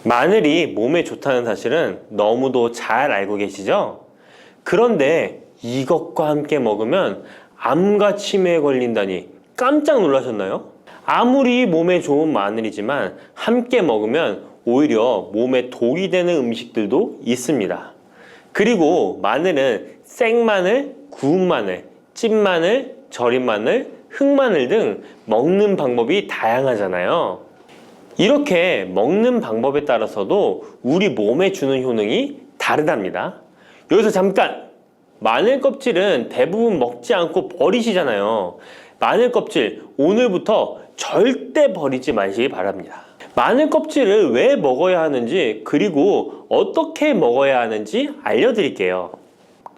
마늘이 몸에 좋다는 사실은 너무도 잘 알고 계시죠? 그런데 이것과 함께 먹으면 암과 치매에 걸린다니 깜짝 놀라셨나요? 아무리 몸에 좋은 마늘이지만 함께 먹으면 오히려 몸에 독이 되는 음식들도 있습니다. 그리고 마늘은 생마늘, 구운 마늘, 찐마늘, 절인 마늘, 흑마늘 등 먹는 방법이 다양하잖아요. 이렇게 먹는 방법에 따라서도 우리 몸에 주는 효능이 다르답니다. 여기서 잠깐! 마늘 껍질은 대부분 먹지 않고 버리시잖아요. 마늘 껍질 오늘부터 절대 버리지 마시기 바랍니다. 마늘 껍질을 왜 먹어야 하는지, 그리고 어떻게 먹어야 하는지 알려드릴게요.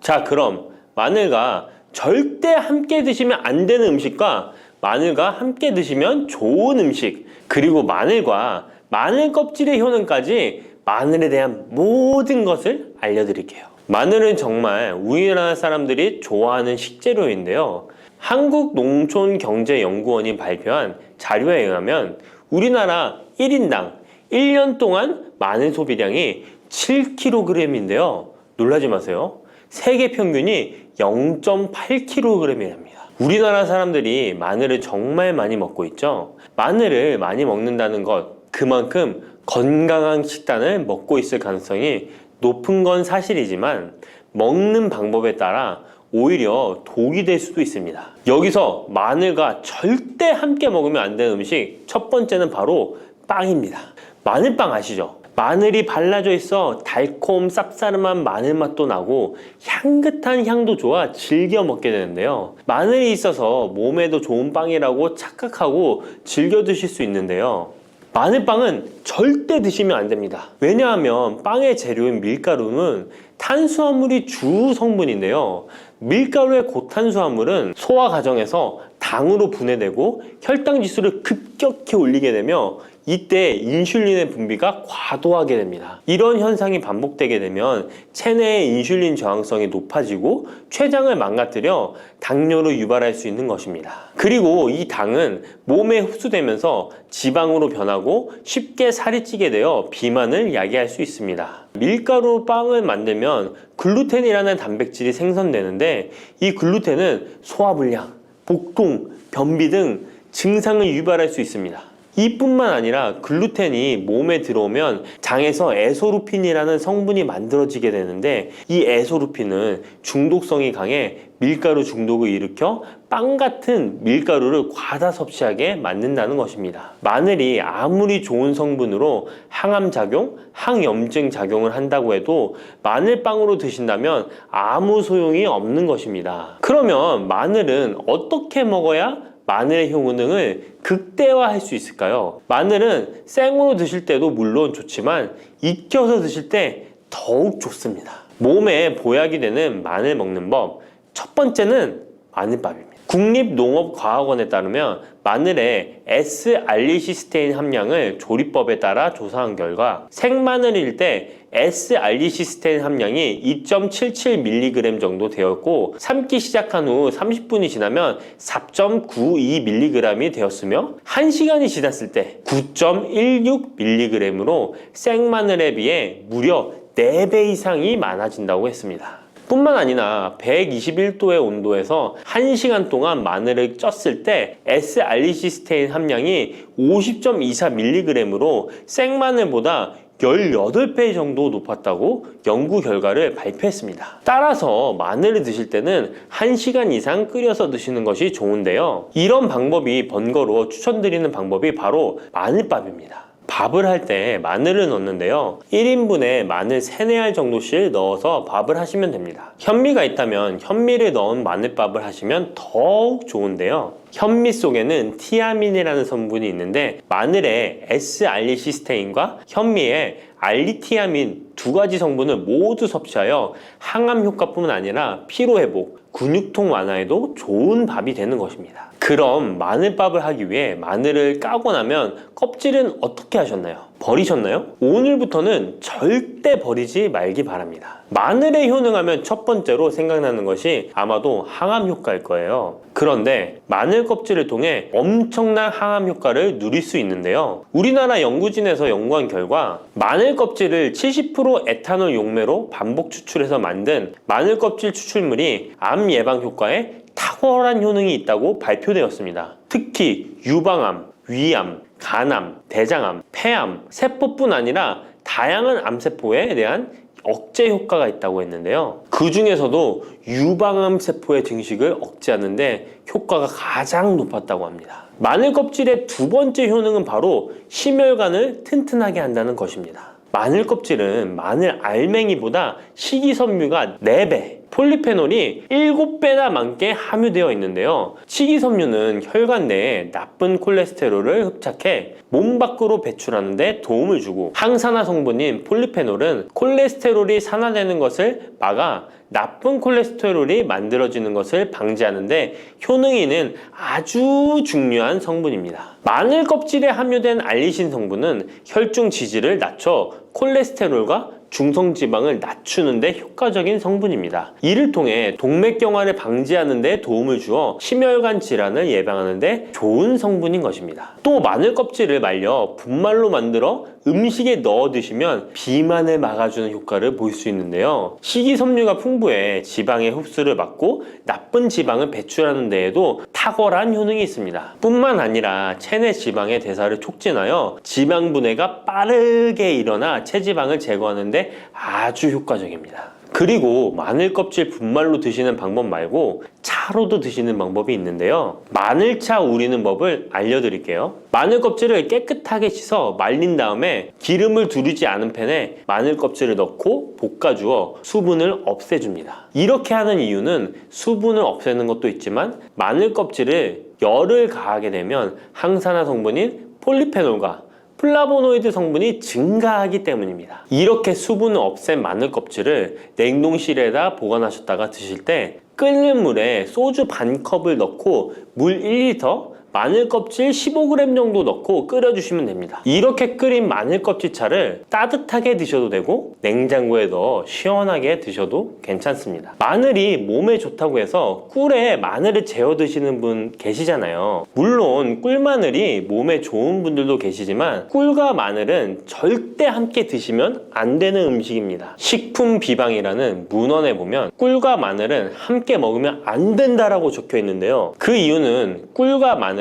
자, 그럼 마늘과 절대 함께 드시면 안 되는 음식과 마늘과 함께 드시면 좋은 음식, 그리고 마늘과 마늘 껍질의 효능까지 마늘에 대한 모든 것을 알려드릴게요. 마늘은 정말 우리나라 사람들이 좋아하는 식재료인데요. 한국농촌경제연구원이 발표한 자료에 의하면 우리나라 1인당 1년 동안 마늘 소비량이 7kg인데요. 놀라지 마세요. 세계 평균이 0.8kg이랍니다. 우리나라 사람들이 마늘을 정말 많이 먹고 있죠. 마늘을 많이 먹는다는 것, 그만큼 건강한 식단을 먹고 있을 가능성이 높은 건 사실이지만 먹는 방법에 따라 오히려 독이 될 수도 있습니다. 여기서 마늘과 절대 함께 먹으면 안 되는 음식, 첫 번째는 바로 빵입니다. 마늘빵 아시죠? 마늘이 발라져 있어 달콤 쌉싸름한 마늘 맛도 나고 향긋한 향도 좋아 즐겨 먹게 되는데요. 마늘이 있어서 몸에도 좋은 빵이라고 착각하고 즐겨 드실 수 있는데요. 마늘빵은 절대 드시면 안 됩니다. 왜냐하면 빵의 재료인 밀가루는 탄수화물이 주 성분인데요. 밀가루의 고탄수화물은 소화 과정에서 당으로 분해되고 혈당 지수를 급격히 올리게 되며 이때 인슐린의 분비가 과도하게 됩니다. 이런 현상이 반복되게 되면 체내의 인슐린 저항성이 높아지고 췌장을 망가뜨려 당뇨를 유발할 수 있는 것입니다. 그리고 이 당은 몸에 흡수되면서 지방으로 변하고 쉽게 살이 찌게 되어 비만을 야기할 수 있습니다. 밀가루 빵을 만들면 글루텐이라는 단백질이 생성되는데 이 글루텐은 소화불량, 복통, 변비 등 증상을 유발할 수 있습니다. 이뿐만 아니라 글루텐이 몸에 들어오면 장에서 에소루핀이라는 성분이 만들어지게 되는데 이 에소루핀은 중독성이 강해 밀가루 중독을 일으켜 빵 같은 밀가루를 과다 섭취하게 만든다는 것입니다. 마늘이 아무리 좋은 성분으로 항암작용, 항염증 작용을 한다고 해도 마늘빵으로 드신다면 아무 소용이 없는 것입니다. 그러면 마늘은 어떻게 먹어야 마늘의 효능을 극대화할 수 있을까요? 마늘은 생으로 드실 때도 물론 좋지만 익혀서 드실 때 더욱 좋습니다. 몸에 보약이 되는 마늘 먹는 법, 첫 번째는 마늘밥입니다. 국립농업과학원에 따르면 마늘의 S-알리시스테인 함량을 조리법에 따라 조사한 결과 생마늘일 때 S-알리시스테인 함량이 2.77mg 정도 되었고 삶기 시작한 후 30분이 지나면 4.92mg이 되었으며 1시간이 지났을 때 9.16mg으로 생마늘에 비해 무려 4배 이상이 많아진다고 했습니다. 뿐만 아니라 121도의 온도에서 1시간 동안 마늘을 쪘을 때 S-알리시스테인 함량이 50.24mg으로 생마늘보다 18배 정도 높았다고 연구 결과를 발표했습니다. 따라서 마늘을 드실 때는 1시간 이상 끓여서 드시는 것이 좋은데요. 이런 방법이 번거로워 추천드리는 방법이 바로 마늘밥입니다. 밥을 할 때 마늘을 넣는데요. 1인분에 마늘 3, 4알 정도씩 넣어서 밥을 하시면 됩니다. 현미가 있다면 현미를 넣은 마늘밥을 하시면 더욱 좋은데요. 현미 속에는 티아민이라는 성분이 있는데 마늘의 S-알리시스테인과 현미의 알리티아민 두 가지 성분을 모두 섭취하여 항암 효과뿐만 아니라 피로회복, 근육통 완화에도 좋은 밥이 되는 것입니다. 그럼 마늘밥을 하기 위해 마늘을 까고 나면 껍질은 어떻게 하셨나요? 버리셨나요? 오늘부터는 절대 버리지 말기 바랍니다. 마늘에 효능하면 첫 번째로 생각나는 것이 아마도 항암 효과일 거예요. 그런데 마늘 껍질을 통해 엄청난 항암 효과를 누릴 수 있는데요. 우리나라 연구진에서 연구한 결과 마늘 껍질을 70% 에탄올 용매로 반복 추출해서 만든 마늘 껍질 추출물이 암 예방 효과에 탁월한 효능이 있다고 발표되었습니다. 특히 유방암, 위암, 간암, 대장암, 폐암, 세포뿐 아니라 다양한 암세포에 대한 억제 효과가 있다고 했는데요. 그 중에서도 유방암 세포의 증식을 억제하는 데 효과가 가장 높았다고 합니다. 마늘 껍질의 두 번째 효능은 바로 심혈관을 튼튼하게 한다는 것입니다. 마늘 껍질은 마늘 알맹이보다 식이섬유가 4배, 폴리페놀이 7배나 많게 함유되어 있는데요. 식이섬유는 혈관 내에 나쁜 콜레스테롤을 흡착해 몸 밖으로 배출하는 데 도움을 주고, 항산화 성분인 폴리페놀은 콜레스테롤이 산화되는 것을 막아 나쁜 콜레스테롤이 만들어지는 것을 방지하는 데 효능이 있는 아주 중요한 성분입니다. 마늘 껍질에 함유된 알리신 성분은 혈중 지질을 낮춰 콜레스테롤과 중성지방을 낮추는 데 효과적인 성분입니다. 이를 통해 동맥경화를 방지하는 데 도움을 주어 심혈관 질환을 예방하는 데 좋은 성분인 것입니다. 또 마늘 껍질을 말려 분말로 만들어 음식에 넣어 드시면 비만을 막아주는 효과를 볼 수 있는데요. 식이섬유가 풍부해 지방의 흡수를 막고 나쁜 지방을 배출하는 데에도 탁월한 효능이 있습니다. 뿐만 아니라 체내 지방의 대사를 촉진하여 지방 분해가 빠르게 일어나 체지방을 제거하는 데 아주 효과적입니다. 그리고 마늘 껍질 분말로 드시는 방법 말고 차로도 드시는 방법이 있는데요. 마늘차 우리는 법을 알려드릴게요. 마늘 껍질을 깨끗하게 씻어 말린 다음에 기름을 두르지 않은 팬에 마늘 껍질을 넣고 볶아주어 수분을 없애줍니다. 이렇게 하는 이유는 수분을 없애는 것도 있지만 마늘 껍질을 열을 가하게 되면 항산화 성분인 폴리페놀과 플라보노이드 성분이 증가하기 때문입니다. 이렇게 수분을 없앤 마늘 껍질을 냉동실에다 보관하셨다가 드실 때 끓는 물에 소주 반 컵을 넣고 물 1리터, 마늘 껍질 15g 정도 넣고 끓여주시면 됩니다. 이렇게 끓인 마늘 껍질 차를 따뜻하게 드셔도 되고 냉장고에 넣어 시원하게 드셔도 괜찮습니다. 마늘이 몸에 좋다고 해서 꿀에 마늘을 재워 드시는 분 계시잖아요. 물론 꿀마늘이 몸에 좋은 분들도 계시지만 꿀과 마늘은 절대 함께 드시면 안 되는 음식입니다. 식품 비방이라는 문헌에 보면 꿀과 마늘은 함께 먹으면 안 된다라고 적혀 있는데요. 그 이유는 꿀과 마늘은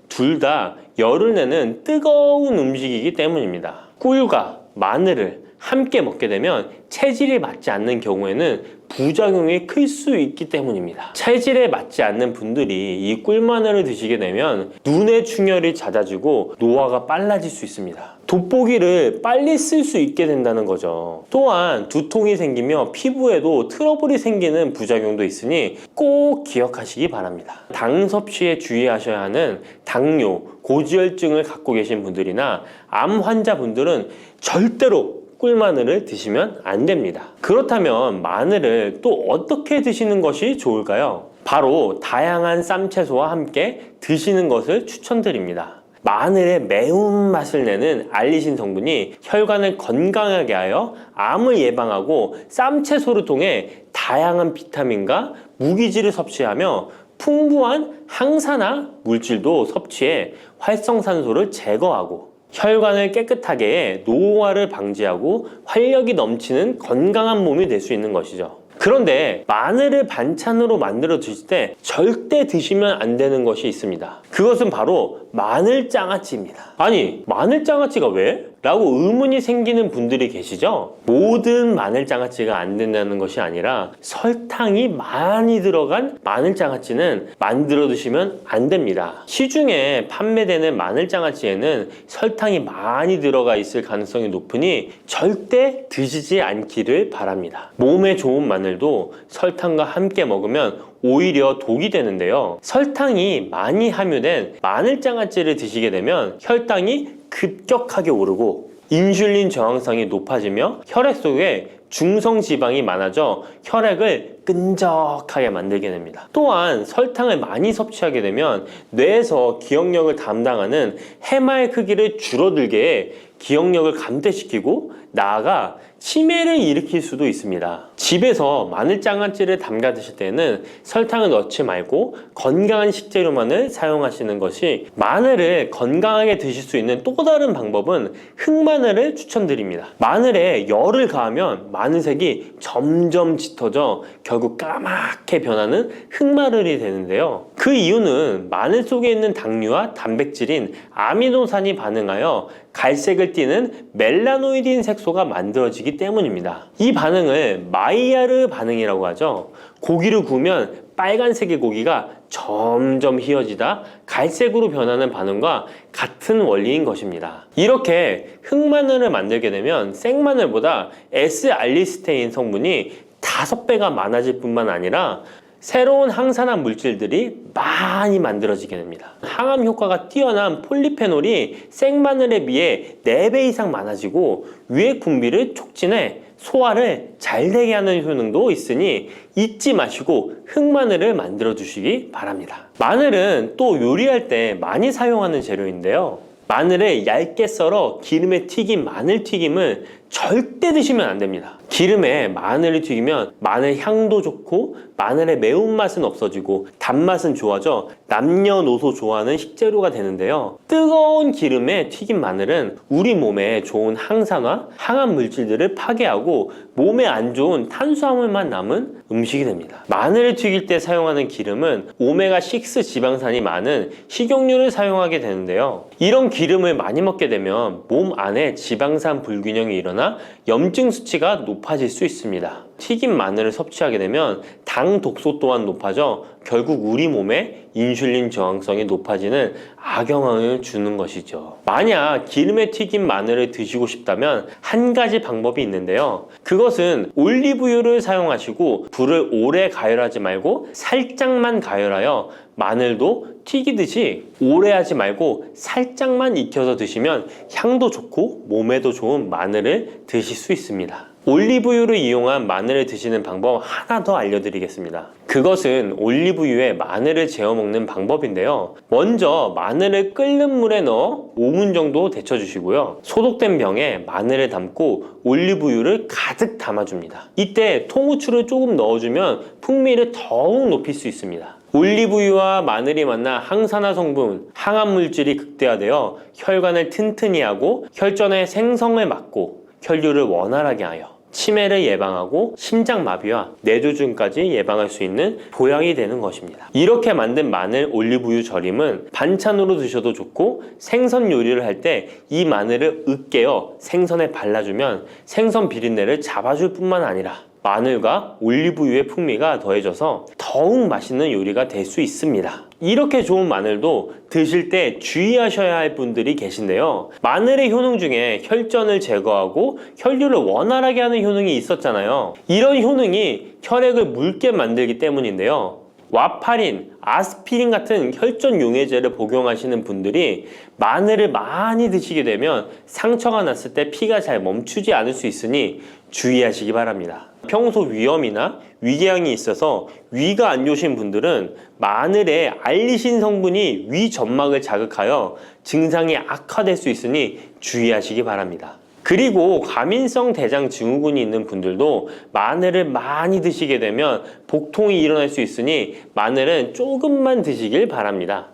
둘 다 열을 내는 뜨거운 음식이기 때문입니다. 꿀과 마늘을 함께 먹게 되면 체질이 맞지 않는 경우에는 부작용이 클 수 있기 때문입니다. 체질에 맞지 않는 분들이 이 꿀마늘을 드시게 되면 눈의 충혈이 잦아지고 노화가 빨라질 수 있습니다. 돋보기를 빨리 쓸 수 있게 된다는 거죠. 또한 두통이 생기며 피부에도 트러블이 생기는 부작용도 있으니 꼭 기억하시기 바랍니다. 당 섭취에 주의하셔야 하는 당뇨, 고지혈증을 갖고 계신 분들이나 암 환자분들은 절대로 꿀마늘을 드시면 안 됩니다. 그렇다면 마늘을 또 어떻게 드시는 것이 좋을까요? 바로 다양한 쌈채소와 함께 드시는 것을 추천드립니다. 마늘의 매운맛을 내는 알리신 성분이 혈관을 건강하게 하여 암을 예방하고 쌈채소를 통해 다양한 비타민과 무기질을 섭취하며 풍부한 항산화 물질도 섭취해 활성산소를 제거하고 혈관을 깨끗하게 해 노화를 방지하고 활력이 넘치는 건강한 몸이 될 수 있는 것이죠. 그런데 마늘을 반찬으로 만들어 드실 때 절대 드시면 안 되는 것이 있습니다. 그것은 바로 마늘장아찌입니다. 아니, 마늘장아찌가 왜? 라고 의문이 생기는 분들이 계시죠? 모든 마늘장아찌가 안 된다는 것이 아니라 설탕이 많이 들어간 마늘장아찌는 만들어 드시면 안 됩니다. 시중에 판매되는 마늘장아찌에는 설탕이 많이 들어가 있을 가능성이 높으니 절대 드시지 않기를 바랍니다. 몸에 좋은 마늘도 설탕과 함께 먹으면 오히려 독이 되는데요. 설탕이 많이 함유된 마늘장아찌를 드시게 되면 혈당이 급격하게 오르고 인슐린 저항성이 높아지며 혈액 속에 중성 지방이 많아져 혈액을 끈적하게 만들게 됩니다. 또한 설탕을 많이 섭취하게 되면 뇌에서 기억력을 담당하는 해마의 크기를 줄어들게 해 기억력을 감퇴시키고 나아가 치매를 일으킬 수도 있습니다. 집에서 마늘 장아찌를 담가 드실 때는 설탕을 넣지 말고 건강한 식재료만을 사용하시는 것이, 마늘을 건강하게 드실 수 있는 또 다른 방법은 흑마늘을 추천드립니다. 마늘에 열을 가하면 마늘색이 점점 짙어져 결국 까맣게 변하는 흑마늘이 되는데요. 그 이유는 마늘 속에 있는 당류와 단백질인 아미노산이 반응하여 갈색을 띠는 멜라노이딘 색소가 만들어지기 때문입니다. 이 반응을 마이야르 반응이라고 하죠. 고기를 구우면 빨간색의 고기가 점점 희어지다 갈색으로 변하는 반응과 같은 원리인 것입니다. 이렇게 흑마늘을 만들게 되면 생마늘보다 S알리스테인 성분이 5배가 많아질 뿐만 아니라 새로운 항산화 물질들이 많이 만들어지게 됩니다. 항암 효과가 뛰어난 폴리페놀이 생마늘에 비해 4배 이상 많아지고 위액 분비를 촉진해 소화를 잘 되게 하는 효능도 있으니 잊지 마시고 흑마늘을 만들어 주시기 바랍니다. 마늘은 또 요리할 때 많이 사용하는 재료인데요. 마늘을 얇게 썰어 기름에 튀긴 마늘 튀김을 절대 드시면 안 됩니다. 기름에 마늘을 튀기면 마늘 향도 좋고 마늘의 매운맛은 없어지고 단맛은 좋아져 남녀노소 좋아하는 식재료가 되는데요. 뜨거운 기름에 튀긴 마늘은 우리 몸에 좋은 항산화, 항암 물질들을 파괴하고 몸에 안 좋은 탄수화물만 남은 음식이 됩니다. 마늘을 튀길 때 사용하는 기름은 오메가6 지방산이 많은 식용유를 사용하게 되는데요. 이런 기름을 많이 먹게 되면 몸 안에 지방산 불균형이 일어나 염증 수치가 높아질 수 있습니다. 튀긴 마늘을 섭취하게 되면 당 독소 또한 높아져 결국 우리 몸에 인슐린 저항성이 높아지는 악영향을 주는 것이죠. 만약 기름에 튀긴 마늘을 드시고 싶다면 한 가지 방법이 있는데요. 그것은 올리브유를 사용하시고 불을 오래 가열하지 말고 살짝만 가열하여, 마늘도 튀기듯이 오래 하지 말고 살짝만 익혀서 드시면 향도 좋고 몸에도 좋은 마늘을 드실 수 있습니다. 올리브유를 이용한 마늘을 드시는 방법 하나 더 알려드리겠습니다. 그것은 올리브유에 마늘을 재워 먹는 방법인데요. 먼저 마늘을 끓는 물에 넣어 5분 정도 데쳐주시고요. 소독된 병에 마늘을 담고 올리브유를 가득 담아줍니다. 이때 통후추를 조금 넣어주면 풍미를 더욱 높일 수 있습니다. 올리브유와 마늘이 만나 항산화 성분, 항암 물질이 극대화되어 혈관을 튼튼히 하고 혈전의 생성을 막고 혈류를 원활하게 하여 치매를 예방하고 심장마비와 뇌졸중까지 예방할 수 있는 보약이 되는 것입니다. 이렇게 만든 마늘 올리브유 절임은 반찬으로 드셔도 좋고 생선 요리를 할 때 이 마늘을 으깨어 생선에 발라주면 생선 비린내를 잡아줄 뿐만 아니라 마늘과 올리브유의 풍미가 더해져서 더욱 맛있는 요리가 될 수 있습니다. 이렇게 좋은 마늘도 드실 때 주의하셔야 할 분들이 계신데요. 마늘의 효능 중에 혈전을 제거하고 혈류를 원활하게 하는 효능이 있었잖아요. 이런 효능이 혈액을 묽게 만들기 때문인데요. 와파린, 아스피린 같은 혈전 용해제를 복용하시는 분들이 마늘을 많이 드시게 되면 상처가 났을 때 피가 잘 멈추지 않을 수 있으니 주의하시기 바랍니다. 평소 위염이나 위궤양이 있어서 위가 안 좋으신 분들은 마늘에 알리신 성분이 위 점막을 자극하여 증상이 악화될 수 있으니 주의하시기 바랍니다. 그리고 과민성 대장 증후군이 있는 분들도 마늘을 많이 드시게 되면 복통이 일어날 수 있으니 마늘은 조금만 드시길 바랍니다.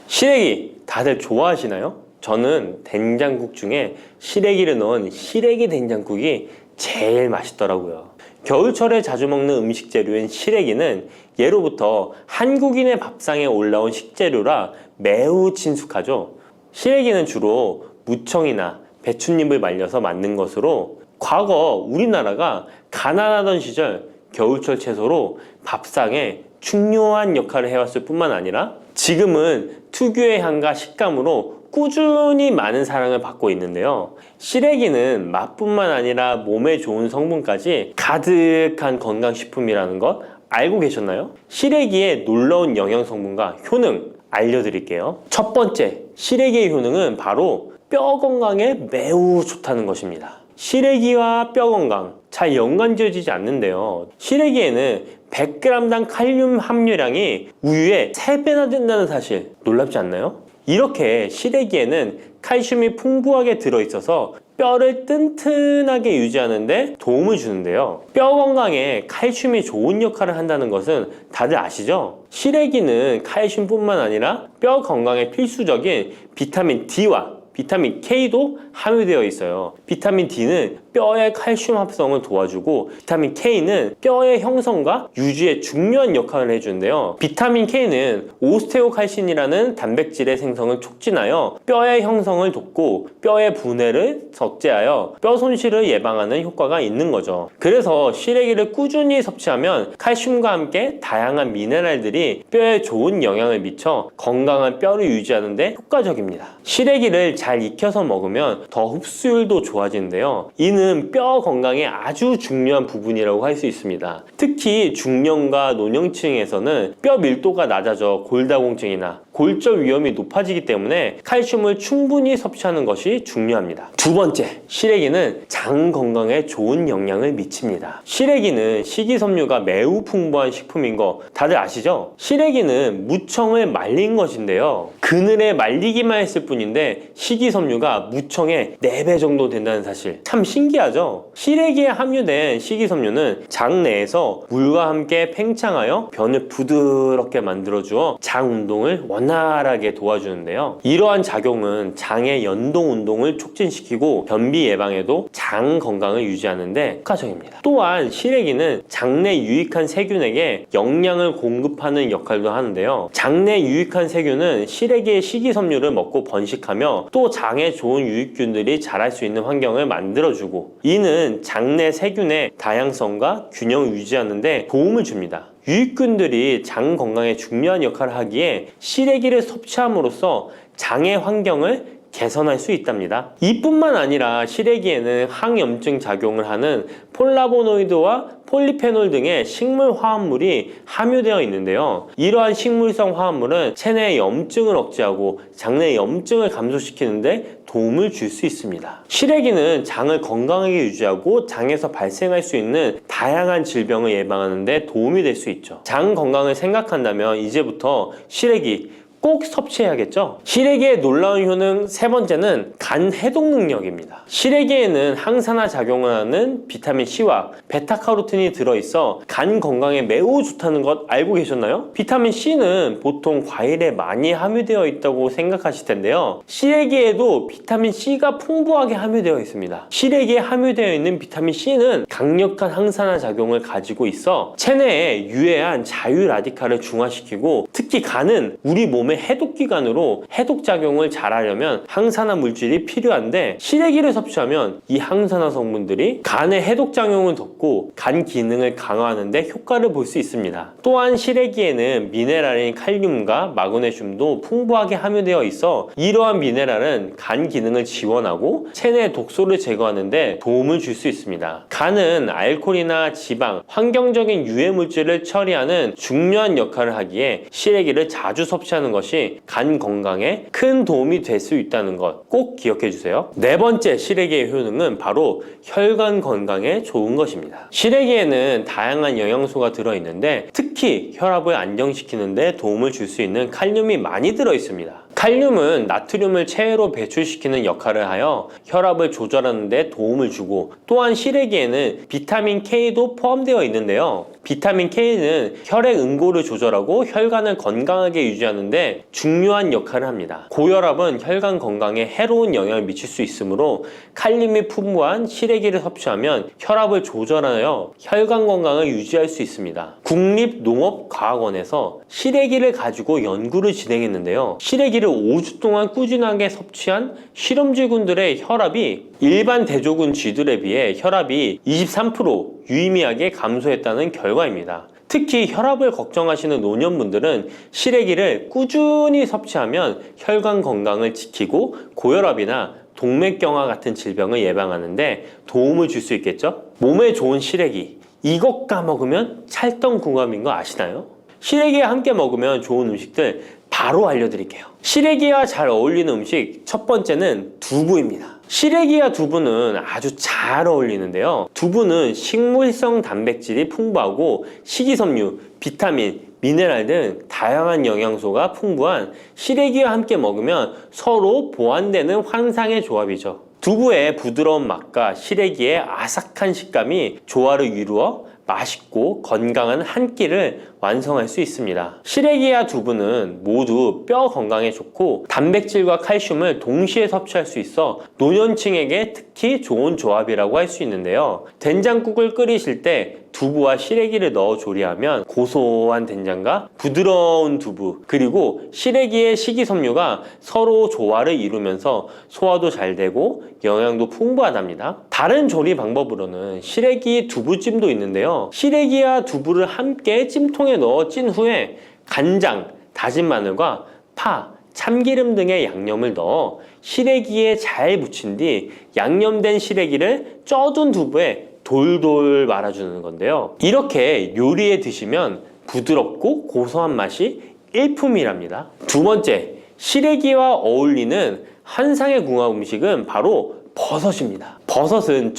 시래기 다들 좋아하시나요? 저는 된장국 중에 시래기를 넣은 시래기 된장국이 제일 맛있더라고요. 겨울철에 자주 먹는 음식 재료인 시래기는 예로부터 한국인의 밥상에 올라온 식재료라 매우 친숙하죠. 시래기는 주로 무청이나 배춧잎을 말려서 만든 것으로 과거 우리나라가 가난하던 시절 겨울철 채소로 밥상에 중요한 역할을 해왔을 뿐만 아니라 지금은 특유의 향과 식감으로 꾸준히 많은 사랑을 받고 있는데요. 시래기는 맛뿐만 아니라 몸에 좋은 성분까지 가득한 건강식품이라는 것 알고 계셨나요? 시래기의 놀라운 영양 성분과 효능 알려드릴게요. 첫 번째, 시래기의 효능은 바로 뼈 건강에 매우 좋다는 것입니다. 시래기와 뼈 건강 잘 연관지어지지 않는데요. 시래기에는 100g당 칼륨 함유량이 우유의 3배나 된다는 사실 놀랍지 않나요? 이렇게 시래기에는 칼슘이 풍부하게 들어있어서 뼈를 튼튼하게 유지하는 데 도움을 주는데요. 뼈 건강에 칼슘이 좋은 역할을 한다는 것은 다들 아시죠? 시래기는 칼슘뿐만 아니라 뼈 건강에 필수적인 비타민 D와 비타민 K도 함유되어 있어요. 비타민 D는 뼈의 칼슘 합성을 도와주고 비타민 K는 뼈의 형성과 유지에 중요한 역할을 해주는데요. 비타민 K는 오스테오칼신이라는 단백질의 생성을 촉진하여 뼈의 형성을 돕고 뼈의 분해를 억제하여 뼈 손실을 예방하는 효과가 있는 거죠. 그래서 시래기를 꾸준히 섭취하면 칼슘과 함께 다양한 미네랄들이 뼈에 좋은 영향을 미쳐 건강한 뼈를 유지하는 데 효과적입니다. 시래기를 잘 익혀서 먹으면 더 흡수율도 좋아지는데요. 이는 뼈 건강에 아주 중요한 부분이라고 할 수 있습니다. 특히 중년과 노년층에서는 뼈 밀도가 낮아져 골다공증이나 골절 위험이 높아지기 때문에 칼슘을 충분히 섭취하는 것이 중요합니다. 두 번째, 시래기는 장 건강에 좋은 영향을 미칩니다. 시래기는 식이섬유가 매우 풍부한 식품인 거 다들 아시죠? 시래기는 무청을 말린 것인데요. 그늘에 말리기만 했을 뿐인데 식이섬유가 무청의 4배 정도 된다는 사실 참 신기하죠? 시래기에 함유된 식이섬유는 장 내에서 물과 함께 팽창하여 변을 부드럽게 만들어주어 장 운동을 원활하게 도와주는데요. 이러한 작용은 장의 연동 운동을 촉진시키고 변비 예방에도 장 건강을 유지하는 데 효과적입니다. 또한 시래기는 장내 유익한 세균에게 영양을 공급하는 역할도 하는데요. 장내 유익한 세균은 시래기의 식이섬유를 먹고 번식하며 또 장에 좋은 유익균들이 자랄 수 있는 환경을 만들어주고 이는 장내 세균의 다양성과 균형을 유지하는 데 도움을 줍니다. 유익균들이 장 건강에 중요한 역할을 하기에 시래기를 섭취함으로써 장의 환경을 개선할 수 있답니다. 이뿐만 아니라 시래기에는 항염증 작용을 하는 폴라보노이드와 폴리페놀 등의 식물 화합물이 함유되어 있는데요. 이러한 식물성 화합물은 체내의 염증을 억제하고 장내 염증을 감소시키는 데 도움을 줄 수 있습니다. 시래기는 장을 건강하게 유지하고 장에서 발생할 수 있는 다양한 질병을 예방하는 데 도움이 될 수 있죠. 장 건강을 생각한다면 이제부터 시래기 꼭 섭취해야겠죠? 시래기의 놀라운 효능 세 번째는 간 해독 능력입니다. 시래기에는 항산화 작용을 하는 비타민 C와 베타카로틴이 들어있어 간 건강에 매우 좋다는 것 알고 계셨나요? 비타민 C는 보통 과일에 많이 함유되어 있다고 생각하실 텐데요. 시래기에도 비타민 C가 풍부하게 함유되어 있습니다. 시래기에 함유되어 있는 비타민 C는 강력한 항산화 작용을 가지고 있어 체내에 유해한 자유 라디칼을 중화시키고 특히 간은 우리 몸의 해독기관으로 해독작용을 잘하려면 항산화 물질이 필요한데 시래기를 섭취하면 이 항산화 성분들이 간의 해독작용을 돕고 간 기능을 강화하는 데 효과를 볼 수 있습니다. 또한 시래기에는 미네랄인 칼륨과 마그네슘도 풍부하게 함유되어 있어 이러한 미네랄은 간 기능을 지원하고 체내 독소를 제거하는 데 도움을 줄 수 있습니다. 간은 알코올이나 지방, 환경적인 유해 물질을 처리하는 중요한 역할을 하기에 시래기를 자주 섭취하는 것이 간 건강에 큰 도움이 될 수 있다는 것 꼭 기억해 주세요. 네 번째 시래기의 효능은 바로 혈관 건강에 좋은 것입니다. 시래기에는 다양한 영양소가 들어있는데 특히 혈압을 안정시키는 데 도움을 줄 수 있는 칼륨이 많이 들어있습니다. 칼륨은 나트륨을 체외로 배출시키는 역할을 하여 혈압을 조절하는 데 도움을 주고 또한 시래기에는 비타민 K도 포함되어 있는데요. 비타민 K는 혈액 응고를 조절하고 혈관을 건강하게 유지하는 데 중요한 역할을 합니다. 고혈압은 혈관 건강에 해로운 영향을 미칠 수 있으므로 칼륨이 풍부한 시래기를 섭취하면 혈압을 조절하여 혈관 건강을 유지할 수 있습니다. 국립농업과학원에서 시래기를 가지고 연구를 진행했는데요. 시래기를 5주 동안 꾸준하게 섭취한 실험쥐군들의 혈압이 일반 대조군 쥐들에 비해 혈압이 23% 유의미하게 감소했다는 결과입니다. 특히 혈압을 걱정하시는 노년분들은 시래기를 꾸준히 섭취하면 혈관 건강을 지키고 고혈압이나 동맥경화 같은 질병을 예방하는 데 도움을 줄 수 있겠죠? 몸에 좋은 시래기, 이것과 먹으면 찰떡궁합인 거 아시나요? 시래기와 함께 먹으면 좋은 음식들 바로 알려드릴게요. 시래기와 잘 어울리는 음식 첫 번째는 두부입니다. 시래기와 두부는 아주 잘 어울리는데요. 두부는 식물성 단백질이 풍부하고 식이섬유, 비타민, 미네랄 등 다양한 영양소가 풍부한 시래기와 함께 먹으면 서로 보완되는 환상의 조합이죠. 두부의 부드러운 맛과 시래기의 아삭한 식감이 조화를 이루어 맛있고 건강한 한 끼를 완성할 수 있습니다. 시래기와 두부는 모두 뼈 건강에 좋고 단백질과 칼슘을 동시에 섭취할 수 있어 노년층에게 특히 좋은 조합이라고 할 수 있는데요. 된장국을 끓이실 때 두부와 시래기를 넣어 조리하면 고소한 된장과 부드러운 두부 그리고 시래기의 식이섬유가 서로 조화를 이루면서 소화도 잘 되고 영양도 풍부하답니다. 다른 조리 방법으로는 시래기 두부찜도 있는데요. 시래기와 두부를 함께 찜통에 넣어 찐 후에 간장, 다진 마늘과 파, 참기름 등의 양념을 넣어 시래기에 잘 묻힌 뒤 양념된 시래기를 쪄둔 두부에 돌돌 말아주는 건데요. 이렇게 요리해 드시면 부드럽고 고소한 맛이 일품이랍니다. 두 번째, 시래기와 어울리는 한상의 궁합 음식은 바로 버섯입니다. 버섯은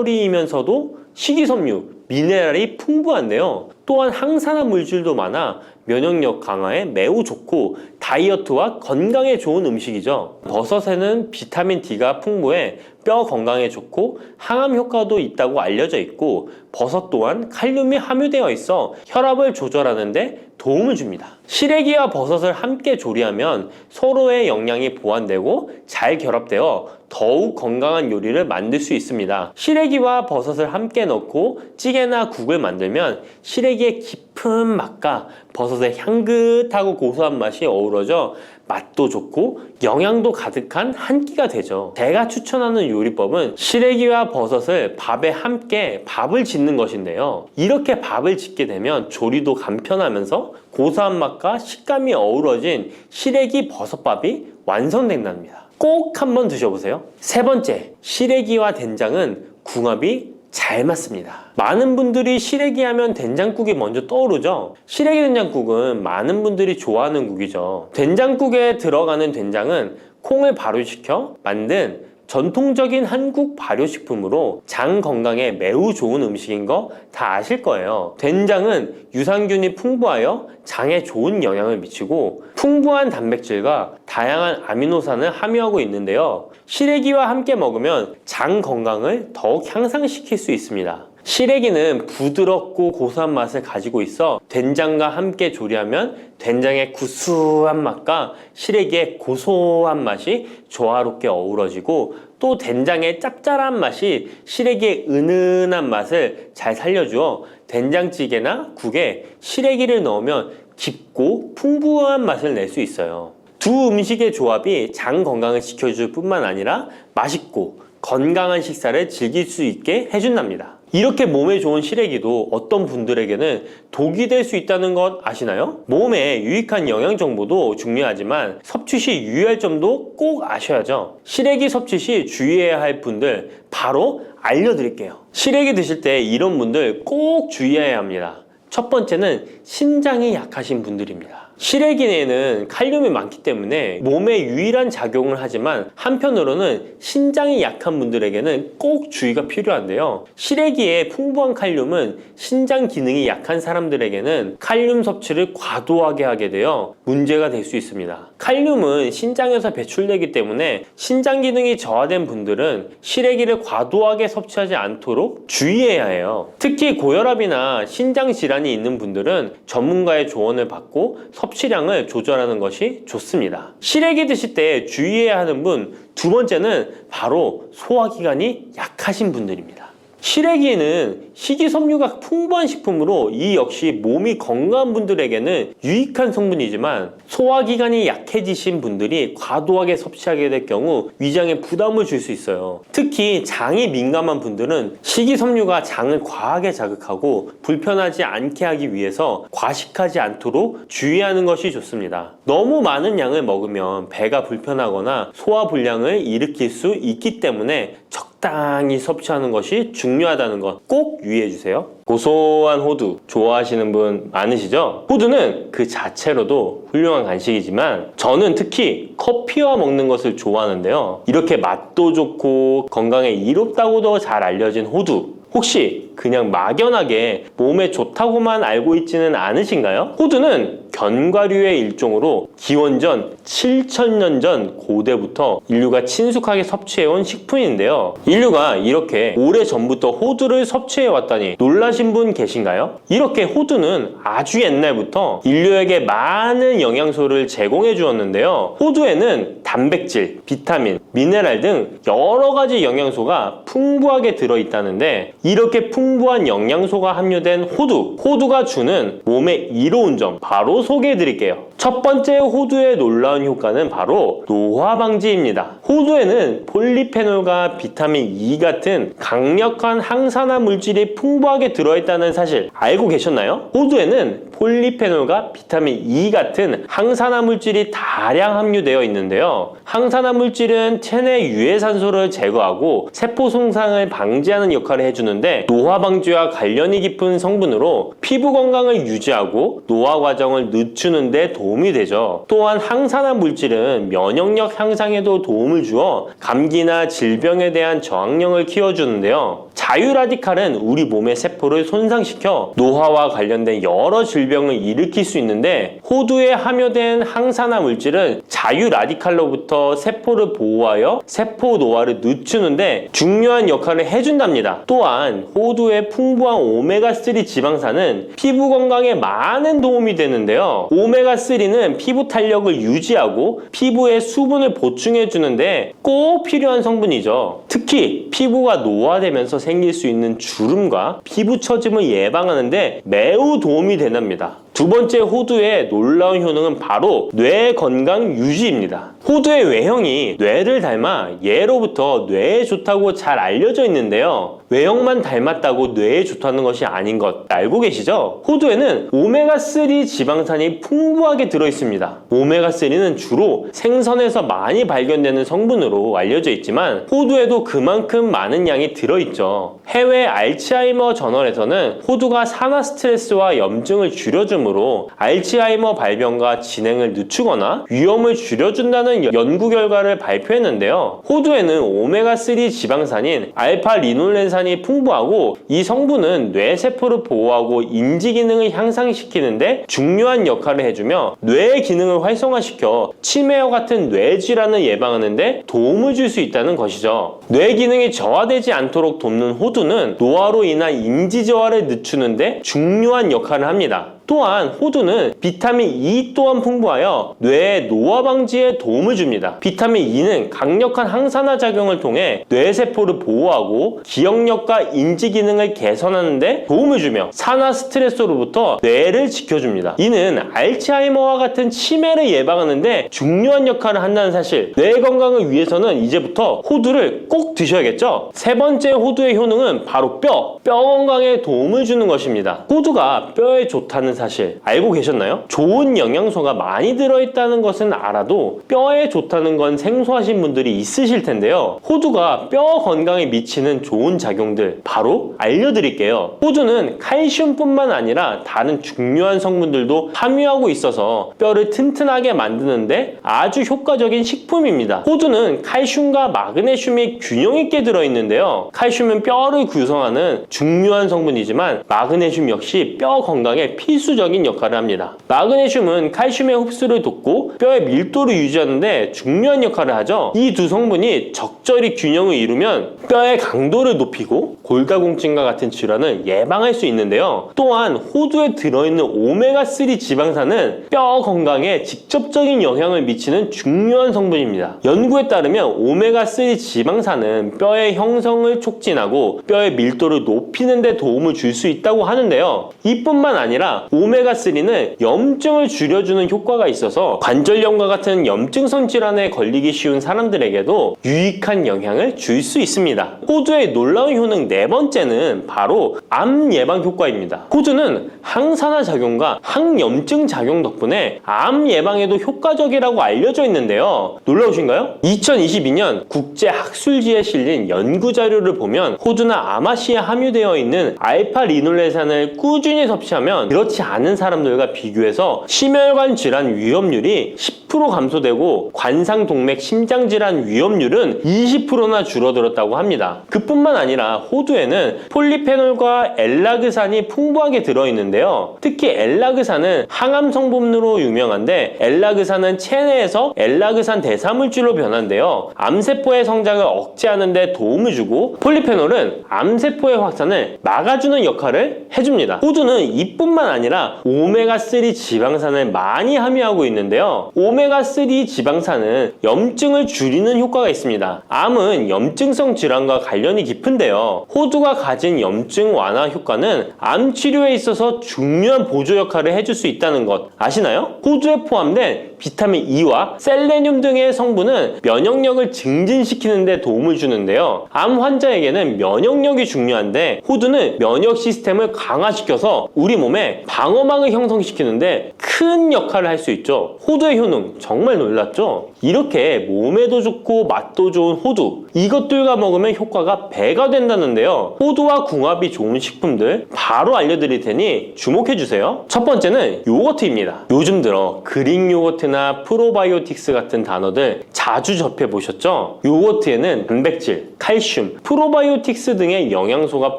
저칼로리이면서도 식이섬유, 미네랄이 풍부한데요. 또한 항산화 물질도 많아 면역력 강화에 매우 좋고 다이어트와 건강에 좋은 음식이죠. 버섯에는 비타민 D가 풍부해 뼈 건강에 좋고 항암 효과도 있다고 알려져 있고 버섯 또한 칼륨이 함유되어 있어 혈압을 조절하는 데 도움을 줍니다. 시래기와 버섯을 함께 조리하면 서로의 영양이 보완되고 잘 결합되어 더욱 건강한 요리를 만들 수 있습니다. 시래기와 버섯을 함께 넣고 찌개나 국을 만들면 시래기의 깊은 맛과 버섯의 향긋하고 고소한 맛이 어우러져 맛도 좋고 영양도 가득한 한 끼가 되죠. 제가 추천하는 요리법은 시래기와 버섯을 밥에 함께 밥을 짓는 것인데요. 이렇게 밥을 짓게 되면 조리도 간편하면서 고소한 맛과 식감이 어우러진 시래기 버섯밥이 완성된답니다. 꼭 한번 드셔보세요. 세 번째, 시래기와 된장은 궁합이 잘 맞습니다. 많은 분들이 시래기 하면 된장국이 먼저 떠오르죠. 시래기 된장국은 많은 분들이 좋아하는 국이죠. 된장국에 들어가는 된장은 콩을 발효시켜 만든 전통적인 한국 발효식품으로 장 건강에 매우 좋은 음식인 거 다 아실 거예요. 된장은 유산균이 풍부하여 장에 좋은 영향을 미치고 풍부한 단백질과 다양한 아미노산을 함유하고 있는데요. 시래기와 함께 먹으면 장 건강을 더욱 향상시킬 수 있습니다. 시래기는 부드럽고 고소한 맛을 가지고 있어 된장과 함께 조리하면 된장의 구수한 맛과 시래기의 고소한 맛이 조화롭게 어우러지고 또 된장의 짭짤한 맛이 시래기의 은은한 맛을 잘 살려주어 된장찌개나 국에 시래기를 넣으면 깊고 풍부한 맛을 낼 수 있어요. 두 음식의 조합이 장 건강을 지켜줄 뿐만 아니라 맛있고 건강한 식사를 즐길 수 있게 해준답니다. 이렇게 몸에 좋은 시래기도 어떤 분들에게는 독이 될 수 있다는 것 아시나요? 몸에 유익한 영양 정보도 중요하지만 섭취 시 유의할 점도 꼭 아셔야죠. 시래기 섭취 시 주의해야 할 분들 바로 알려드릴게요. 시래기 드실 때 이런 분들 꼭 주의해야 합니다. 첫 번째는 신장이 약하신 분들입니다. 시래기에는 칼륨이 많기 때문에 몸에 유일한 작용을 하지만 한편으로는 신장이 약한 분들에게는 꼭 주의가 필요한데요. 시래기의 풍부한 칼륨은 신장 기능이 약한 사람들에게는 칼륨 섭취를 과도하게 하게 되어 문제가 될 수 있습니다. 칼륨은 신장에서 배출되기 때문에 신장 기능이 저하된 분들은 시래기를 과도하게 섭취하지 않도록 주의해야 해요. 특히 고혈압이나 신장 질환이 있는 분들은 전문가의 조언을 받고 섭취량을 조절하는 것이 좋습니다. 시래기 드실 때 주의해야 하는 분 두 번째는 바로 소화기관이 약하신 분들입니다. 시래기는 식이섬유가 풍부한 식품으로 이 역시 몸이 건강한 분들에게는 유익한 성분이지만 소화기관이 약해지신 분들이 과도하게 섭취하게 될 경우 위장에 부담을 줄 수 있어요. 특히 장이 민감한 분들은 식이섬유가 장을 과하게 자극하고 불편하지 않게 하기 위해서 과식하지 않도록 주의하는 것이 좋습니다. 너무 많은 양을 먹으면 배가 불편하거나 소화불량을 일으킬 수 있기 때문에 적당히 섭취하는 것이 중요하다는 것 꼭 유의해 주세요. 고소한 호두 좋아하시는 분 많으시죠? 호두는 그 자체로도 훌륭한 간식이지만 저는 특히 커피와 먹는 것을 좋아하는데요. 이렇게 맛도 좋고 건강에 이롭다고도 잘 알려진 호두, 혹시 그냥 막연하게 몸에 좋다고만 알고 있지는 않으신가요? 호두는 견과류의 일종으로 기원전 7,000년 전 고대부터 인류가 친숙하게 섭취해온 식품인데요. 인류가 이렇게 오래전부터 호두를 섭취해왔다니 놀라신 분 계신가요? 이렇게 호두는 아주 옛날부터 인류에게 많은 영양소를 제공해 주었는데요. 호두에는 단백질, 비타민, 미네랄 등 여러 가지 영양소가 풍부하게 들어있다는데 이렇게 풍부한 영양소가 함유된 호두가 주는 몸에 이로운 점 바로 소개해 드릴게요. 첫 번째 호두의 놀라운 효과는 바로 노화 방지입니다. 호두에는 폴리페놀과 비타민 E 같은 강력한 항산화 물질이 풍부하게 들어있다는 사실 알고 계셨나요? 호두에는 폴리페놀과 비타민 E 같은 항산화 물질이 다량 함유되어 있는데요. 항산화 물질은 체내 유해산소를 제거하고 세포 손상을 방지하는 역할을 해주는데 노화 방지와 관련이 깊은 성분으로 피부 건강을 유지하고 노화 과정을 늦추는 데 도움이 되죠. 또한 항산화 물질은 면역력 향상에도 도움을 주어 감기나 질병에 대한 저항력을 키워주는데요. 자유라디칼은 우리 몸의 세포를 손상시켜 노화와 관련된 여러 질병을 일으킬 수 있는데 호두에 함유된 항산화 물질은 자유라디칼로부터 세포를 보호하여 세포 노화를 늦추는데 중요한 역할을 해준답니다. 또한 호두의 풍부한 오메가3 지방산은 피부 건강에 많은 도움이 되는데요. 오메가3는 피부 탄력을 유지하고 피부에 수분을 보충해 주는데 꼭 필요한 성분이죠. 특히 피부가 노화되면서 생길 수 있는 주름과 피부 처짐을 예방하는데 매우 도움이 된답니다. 두 번째 호두의 놀라운 효능은 바로 뇌 건강 유지입니다. 호두의 외형이 뇌를 닮아 예로부터 뇌에 좋다고 잘 알려져 있는데요. 외형만 닮았다고 뇌에 좋다는 것이 아닌 것 알고 계시죠? 호두에는 오메가3 지방산이 풍부하게 들어있습니다. 오메가3는 주로 생선에서 많이 발견되는 성분으로 알려져 있지만 호두에도 그만큼 많은 양이 들어있죠. 해외 알츠하이머 저널에서는 호두가 산화 스트레스와 염증을 줄여주므로 알츠하이머 발병과 진행을 늦추거나 위험을 줄여준다는 연구 결과를 발표했는데요. 호두에는 오메가3 지방산인 알파리놀렌산이 풍부하고 이 성분은 뇌세포를 보호하고 인지 기능을 향상시키는데 중요한 역할을 해주며 뇌의 기능을 활성화시켜 치매와 같은 뇌질환을 예방하는데 도움을 줄 수 있다는 것이죠. 뇌 기능이 저하되지 않도록 돕는 호두는 노화로 인한 인지 저하를 늦추는데 중요한 역할을 합니다. 또한 호두는 비타민 E 또한 풍부하여 뇌의 노화 방지에 도움을 줍니다. 비타민 E는 강력한 항산화 작용을 통해 뇌세포를 보호하고 기억력과 인지 기능을 개선하는 데 도움을 주며 산화 스트레스로부터 뇌를 지켜줍니다. 이는 알츠하이머와 같은 치매를 예방하는 데 중요한 역할을 한다는 사실, 뇌 건강을 위해서는 이제부터 호두를 꼭 드셔야겠죠? 세 번째 호두의 효능은 바로 뼈 건강에 도움을 주는 것입니다. 호두가 뼈에 좋다는 사실 알고 계셨나요? 좋은 영양소가 많이 들어있다는 것은 알아도 뼈에 좋다는 건 생소하신 분들이 있으실 텐데요. 호두가 뼈 건강에 미치는 좋은 작용들 바로 알려드릴게요. 호두는 칼슘뿐만 아니라 다른 중요한 성분들도 함유하고 있어서 뼈를 튼튼하게 만드는데 아주 효과적인 식품입니다. 호두는 칼슘과 마그네슘이 균형 있게 들어있는데요. 칼슘은 뼈를 구성하는 중요한 성분이지만 마그네슘 역시 뼈 건강에 필수적인 역할을 합니다. 마그네슘은 칼슘의 흡수를 돕고 뼈의 밀도를 유지하는데 중요한 역할을 하죠. 이 두 성분이 적절히 균형을 이루면 뼈의 강도를 높이고 골다공증과 같은 질환을 예방할 수 있는데요. 또한 호두에 들어있는 오메가3 지방산은 뼈 건강에 직접적인 영향을 미치는 중요한 성분입니다. 연구에 따르면 오메가3 지방산은 뼈의 형성을 촉진하고 뼈의 밀도를 높이는 데 도움을 줄 수 있다고 하는데요. 이뿐만 아니라 오메가3는 염증을 줄여주는 효과가 있어서 관절염과 같은 염증성 질환에 걸리기 쉬운 사람들에게도 유익한 영향을 줄 수 있습니다. 호두의 놀라운 효능 네 번째는 바로 암 예방 효과입니다. 호두는 항산화 작용과 항염증 작용 덕분에 암 예방에도 효과적이라고 알려져 있는데요. 놀라우신가요? 2022년 국제학술지에 실린 연구 자료를 보면 호두나 아마씨에 함유되어 있는 알파 리놀레산을 꾸준히 섭취하면 그렇지 않은 사람들과 비교해서 심혈관 질환 위험률이 10% 감소되고 관상동맥 심장질환 위험률은 20%나 줄어들었다고 합니다. 그뿐만 아니라 호두에는 폴리페놀과 엘라그산이 풍부하게 들어있는데요. 특히 엘라그산은 항암 성분으로 유명한데 엘라그산은 체내에서 엘라그산 대사물질로 변한대요. 암세포의 성장을 억제하는 데 도움을 주고 폴리페놀은 암세포의 확산을 막아주는 역할을 해줍니다. 호두는 이뿐만 아니라 오메가3 지방산을 많이 함유하고 있는데요. 오메가3 지방산은 염증을 줄이는 효과가 있습니다. 암은 염증성 질환과 관련이 깊은데요. 호두가 가진 염증 완화 효과는 암 치료에 있어서 중요한 보조 역할을 해줄 수 있다는 것 아시나요? 호두에 포함된 비타민 E와 셀레늄 등의 성분은 면역력을 증진시키는 데 도움을 주는데요. 암 환자에게는 면역력이 중요한데 호두는 면역 시스템을 강화시켜서 우리 몸에 방어막을 형성시키는데 큰 역할을 할 수 있죠. 호두의 효능 정말 놀랍죠? 이렇게 몸에도 좋고 맛도 좋은 호두, 이것들과 먹으면 효과가 배가 된다는데요. 호두와 궁합이 좋은 식품들 바로 알려드릴 테니 주목해주세요. 첫 번째는 요거트입니다. 요즘 들어 그릭 요거트나 프로바이오틱스 같은 단어들 자주 접해보셨죠? 요거트에는 단백질, 칼슘, 프로바이오틱스 등의 영양소가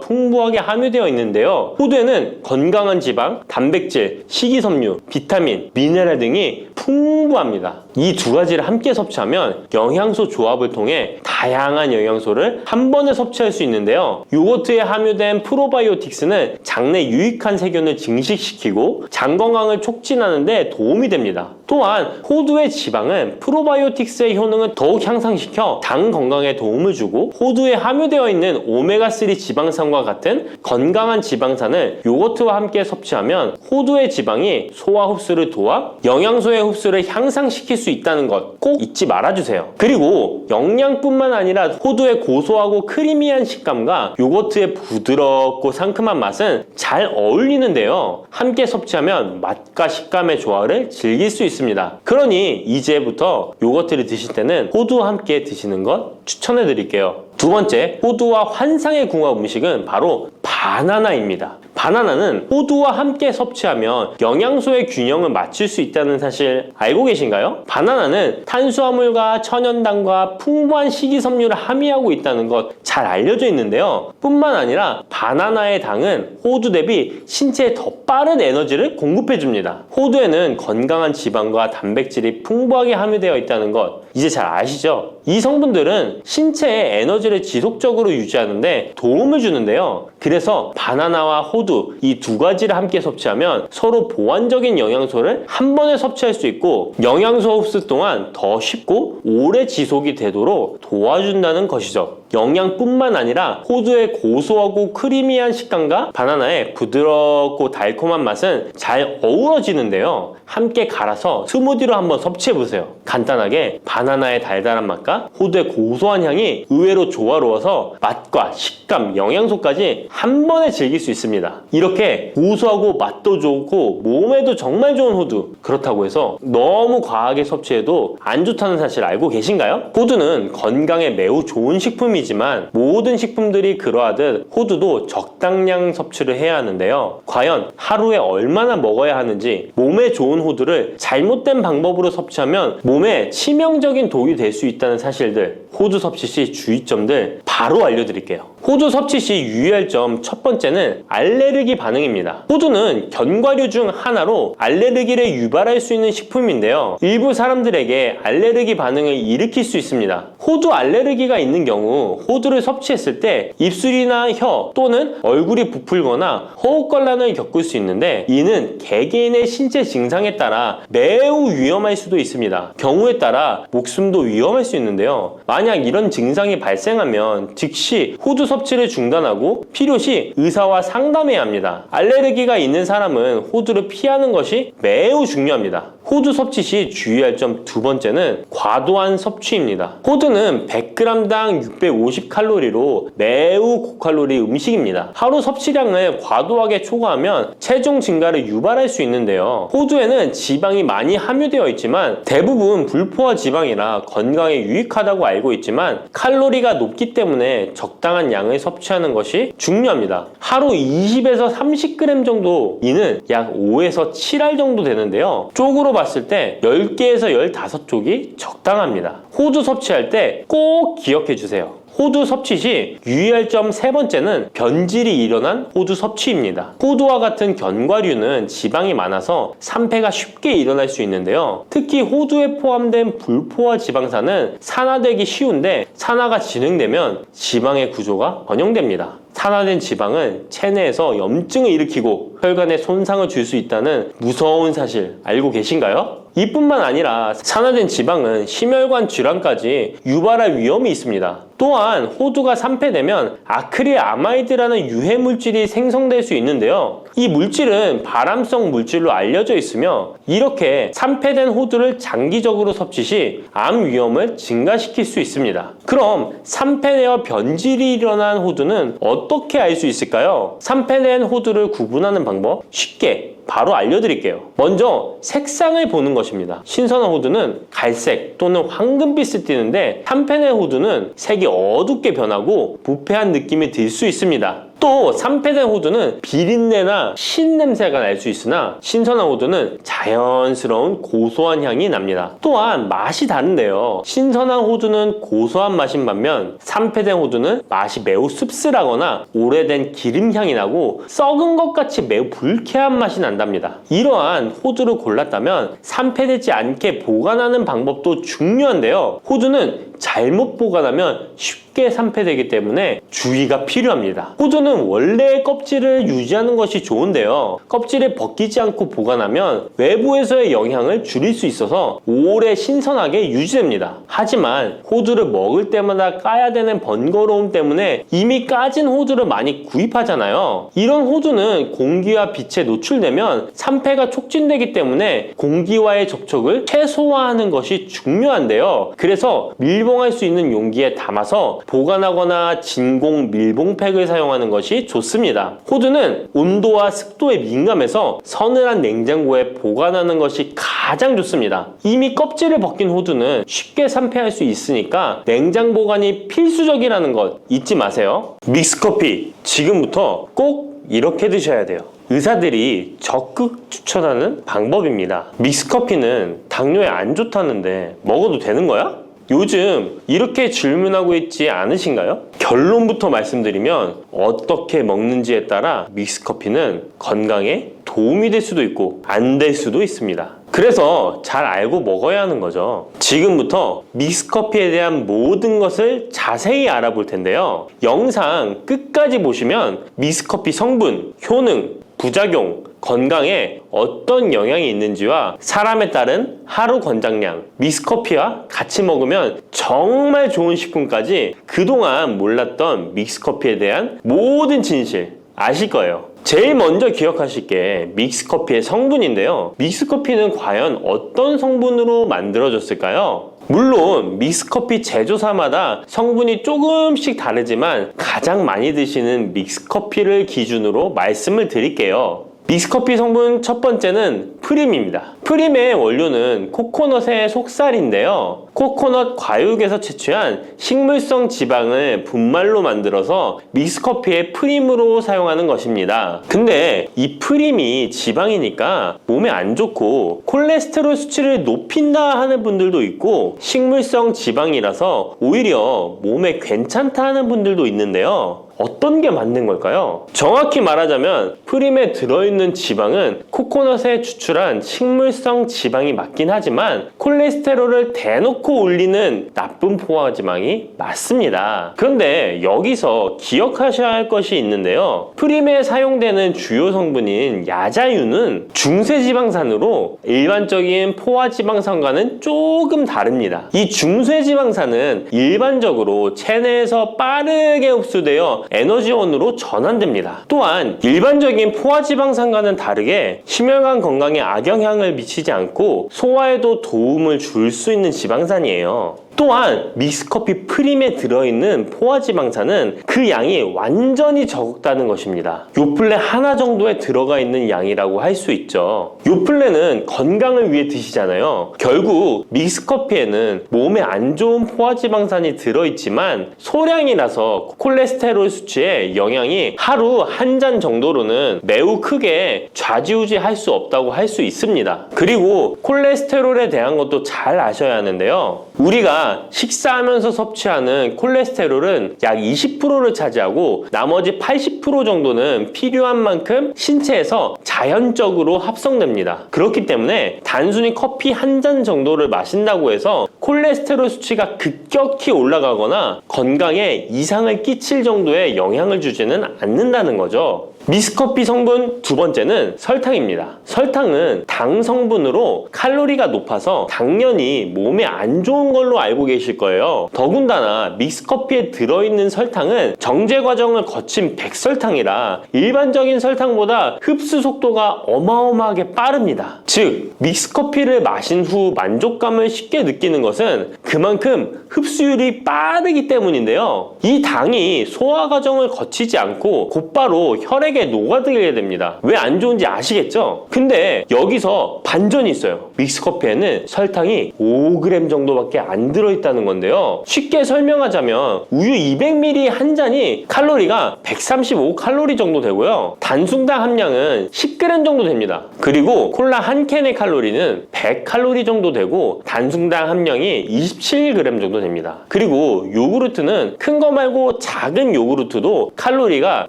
풍부하게 함유되어 있는데요. 호두에는 건강한 지방, 단백질, 식이섬유, 비타민, 미네랄 등이 풍부합니다. 이 두 가지를 함께 섭취하면 영양소 조합을 통해 다양한 영양소를 한 번에 섭취할 수 있는데요. 요거트에 함유된 프로바이오틱스는 장내 유익한 세균을 증식시키고 장 건강을 촉진하는 데 도움이 됩니다. 또한 호두의 지방은 프로바이오틱스의 효능을 더욱 향상시켜 장 건강에 도움을 주고 호두에 함유되어 있는 오메가3 지방산과 같은 건강한 지방산을 요거트와 함께 섭취하면 호두의 지방이 소화 흡수를 도와 영양소의 흡수를 향상시킬 수 있다는 것 꼭 잊지 말아주세요. 그리고 영양뿐만 아니라 호두의 고소하고 크리미한 식감과 요거트의 부드럽고 상큼한 맛은 잘 어울리는데요. 함께 섭취하면 맛과 식감의 조화를 즐길 수 있습니다. 그러니 이제부터 요거트를 드실 때는 호두와 함께 드시는 것 추천해 드릴게요. 두 번째, 호두와 환상의 궁합 음식은 바로 바나나입니다. 바나나는 호두와 함께 섭취하면 영양소의 균형을 맞출 수 있다는 사실 알고 계신가요? 바나나는 탄수화물과 천연당과 풍부한 식이섬유를 함유하고 있다는 것 잘 알려져 있는데요. 뿐만 아니라 바나나의 당은 호두 대비 신체에 더 빠른 에너지를 공급해 줍니다. 호두에는 건강한 지방과 단백질이 풍부하게 함유되어 있다는 것 이제 잘 아시죠? 이 성분들은 신체의 에너지를 지속적으로 유지하는데 도움을 주는데요. 그래서 바나나와 호두 이 두 가지를 함께 섭취하면 서로 보완적인 영양소를 한 번에 섭취할 수 있고 영양소 흡수 또한 더 쉽고 오래 지속이 되도록 도와준다는 것이죠. 영양뿐만 아니라 호두의 고소하고 크리미한 식감과 바나나의 부드럽고 달콤한 맛은 잘 어우러지는데요. 함께 갈아서 스무디로 한번 섭취해보세요. 간단하게 바나나의 달달한 맛과 호두의 고소한 향이 의외로 조화로워서 맛과 식감, 영양소까지 한 번에 즐길 수 있습니다. 이렇게 고소하고 맛도 좋고 몸에도 정말 좋은 호두, 그렇다고 해서 너무 과하게 섭취해도 안 좋다는 사실 알고 계신가요? 호두는 건강에 매우 좋은 식품이지만 모든 식품들이 그러하듯 호두도 적당량 섭취를 해야 하는데요. 과연 하루에 얼마나 먹어야 하는지, 몸에 좋은 호두를 잘못된 방법으로 섭취하면 몸에 치명적인 독이 될 수 있다는 사실들, 호두 섭취 시 주의점들 바로 알려드릴게요. 호두 섭취 시 유의할 점 첫 번째는 알레르기 반응입니다. 호두는 견과류 중 하나로 알레르기를 유발할 수 있는 식품인데요. 일부 사람들에게 알레르기 반응을 일으킬 수 있습니다. 호두 알레르기가 있는 경우 호두를 섭취했을 때 입술이나 혀 또는 얼굴이 부풀거나 호흡곤란을 겪을 수 있는데 이는 개개인의 신체 증상에 따라 매우 위험할 수도 있습니다. 경우에 따라 목숨도 위험할 수 있는데요. 만약 이런 증상이 발생하면 즉시 호두 섭취를 중단하고 필요시 의사와 상담해야 합니다. 알레르기가 있는 사람은 호두를 피하는 것이 매우 중요합니다. 호두 섭취 시 주의할 점 두 번째는 과도한 섭취입니다. 호두는 100g당 650칼로리로 매우 고칼로리 음식입니다. 하루 섭취량을 과도하게 초과하면 체중 증가를 유발할 수 있는데요. 호두에는 지방이 많이 함유되어 있지만 대부분 불포화 지방이라 건강에 유익하다고 알고 있지만 칼로리가 높기 때문에 적당한 양을 섭취하는 것이 중요합니다. 하루 20에서 30g 정도, 이는 약 5에서 7알 정도 되는데요. 쪽으로 봤을 때 10개에서 15쪽이 적당합니다. 호두 섭취할 때 꼭 기억해 주세요. 호두 섭취 시 유의할 점 세 번째는 변질이 일어난 호두 섭취입니다. 호두와 같은 견과류는 지방이 많아서 산패가 쉽게 일어날 수 있는데요. 특히 호두에 포함된 불포화 지방산은 산화되기 쉬운데 산화가 진행되면 지방의 구조가 변형됩니다. 산화된 지방은 체내에서 염증을 일으키고 혈관에 손상을 줄 수 있다는 무서운 사실 알고 계신가요? 이뿐만 아니라 산화된 지방은 심혈관 질환까지 유발할 위험이 있습니다. 또한 호두가 산패되면 아크릴아마이드라는 유해 물질이 생성될 수 있는데요. 이 물질은 발암성 물질로 알려져 있으며 이렇게 산패된 호두를 장기적으로 섭취 시 암 위험을 증가시킬 수 있습니다. 그럼 산패되어 변질이 일어난 호두는 어떻게 알 수 있을까요? 산패된 호두를 구분하는 방법 쉽게 바로 알려드릴게요. 먼저 색상을 보는 것입니다. 신선한 호두는 갈색 또는 황금빛을 띠는데 산패된 호두는 색이 어둡게 변하고 부패한 느낌이 들 수 있습니다. 또 산패된 호두는 비린내나 신냄새가 날 수 있으나 신선한 호두는 자연스러운 고소한 향이 납니다. 또한 맛이 다른데요. 신선한 호두는 고소한 맛인 반면 산패된 호두는 맛이 매우 씁쓸하거나 오래된 기름향이 나고 썩은 것 같이 매우 불쾌한 맛이 난답니다. 이러한 호두를 골랐다면 산패되지 않게 보관하는 방법도 중요한데요. 호두는 잘못 보관하면 쉽게 산패되기 때문에 주의가 필요합니다. 호두는 원래의 껍질을 유지하는 것이 좋은데요. 껍질을 벗기지 않고 보관하면 외부에서의 영향을 줄일 수 있어서 오래 신선하게 유지됩니다. 하지만 호두를 먹을 때마다 까야 되는 번거로움 때문에 이미 까진 호두를 많이 구입하잖아요. 이런 호두는 공기와 빛에 노출되면 산패가 촉진되기 때문에 공기와의 접촉을 최소화하는 것이 중요한데요. 그래서 밀봉할 수 있는 용기에 담아서 보관하거나 진공 밀봉팩을 사용하는 것이 좋습니다. 호두는 온도와 습도에 민감해서 서늘한 냉장고에 보관하는 것이 가장 좋습니다. 이미 껍질을 벗긴 호두는 쉽게 산패할 수 있으니까 냉장 보관이 필수적이라는 것 잊지 마세요. 믹스커피 지금부터 꼭 이렇게 드셔야 돼요. 의사들이 적극 추천하는 방법입니다. 믹스커피는 당뇨에 안 좋다는데 먹어도 되는 거야? 요즘 이렇게 질문하고 있지 않으신가요? 결론부터 말씀드리면 어떻게 먹는지에 따라 믹스커피는 건강에 도움이 될 수도 있고 안 될 수도 있습니다. 그래서 잘 알고 먹어야 하는 거죠. 지금부터 믹스커피에 대한 모든 것을 자세히 알아볼 텐데요. 영상 끝까지 보시면 믹스커피 성분, 효능, 부작용, 건강에 어떤 영향이 있는지와 사람에 따른 하루 권장량, 믹스커피와 같이 먹으면 정말 좋은 식품까지 그동안 몰랐던 믹스커피에 대한 모든 진실 아실 거예요. 제일 먼저 기억하실 게 믹스커피의 성분인데요. 믹스커피는 과연 어떤 성분으로 만들어졌을까요? 물론 믹스커피 제조사마다 성분이 조금씩 다르지만 가장 많이 드시는 믹스커피를 기준으로 말씀을 드릴게요. 믹스커피 성분 첫 번째는 프림입니다. 프림의 원료는 코코넛의 속살인데요. 코코넛 과육에서 채취한 식물성 지방을 분말로 만들어서 믹스커피의 프림으로 사용하는 것입니다. 근데 이 프림이 지방이니까 몸에 안 좋고 콜레스테롤 수치를 높인다 하는 분들도 있고 식물성 지방이라서 오히려 몸에 괜찮다 하는 분들도 있는데요. 어떤 게 맞는 걸까요? 정확히 말하자면 프림에 들어있는 지방은 코코넛에 추출한 식물성 지방이 맞긴 하지만 콜레스테롤을 대놓고 올리는 나쁜 포화지방이 맞습니다. 그런데 여기서 기억하셔야 할 것이 있는데요. 프림에 사용되는 주요 성분인 야자유는 중쇄지방산으로 일반적인 포화지방산과는 조금 다릅니다. 이 중쇄지방산은 일반적으로 체내에서 빠르게 흡수되어 에너지원으로 전환됩니다. 또한 일반적인 포화지방산과는 다르게 심혈관 건강에 악영향을 미치지 않고 소화에도 도움을 줄 수 있는 지방산이에요. 또한 믹스커피 프림에 들어있는 포화지방산은 그 양이 완전히 적다는 것입니다. 요플레 하나 정도에 들어가 있는 양이라고 할 수 있죠. 요플레는 건강을 위해 드시잖아요. 결국 믹스커피에는 몸에 안 좋은 포화지방산이 들어있지만 소량이라서 콜레스테롤 수치에 영향이 하루 한 잔 정도로는 매우 크게 좌지우지할 수 없다고 할 수 있습니다. 그리고 콜레스테롤에 대한 것도 잘 아셔야 하는데요. 우리가 식사하면서 섭취하는 콜레스테롤은 약 20%를 차지하고 나머지 80% 정도는 필요한 만큼 신체에서 자연적으로 합성됩니다. 그렇기 때문에 단순히 커피 한 잔 정도를 마신다고 해서 콜레스테롤 수치가 급격히 올라가거나 건강에 이상을 끼칠 정도의 영향을 주지는 않는다는 거죠. 믹스커피 성분 두 번째는 설탕입니다. 설탕은 당 성분으로 칼로리가 높아서 당연히 몸에 안 좋은 걸로 알고 계실 거예요. 더군다나 믹스커피에 들어있는 설탕은 정제 과정을 거친 백설탕이라 일반적인 설탕보다 흡수 속도가 어마어마하게 빠릅니다. 즉 믹스커피를 마신 후 만족감을 쉽게 느끼는 것은 그만큼 흡수율이 빠르기 때문인데요. 이 당이 소화 과정을 거치지 않고 곧바로 혈액에 녹아들게 됩니다. 왜 안 좋은지 아시겠죠? 근데 여기서 반전이 있어요. 믹스커피에는 설탕이 5g 정도밖에 안 들어있다는 건데요. 쉽게 설명하자면 우유 200ml 한 잔이 칼로리가 135칼로리 정도 되고요. 단순당 함량은 10g 정도 됩니다. 그리고 콜라 한 캔의 칼로리는 100칼로리 정도 되고 단순당 함량이 27g 정도 됩니다. 그리고 요구르트는 큰 거 말고 작은 요구르트도 칼로리가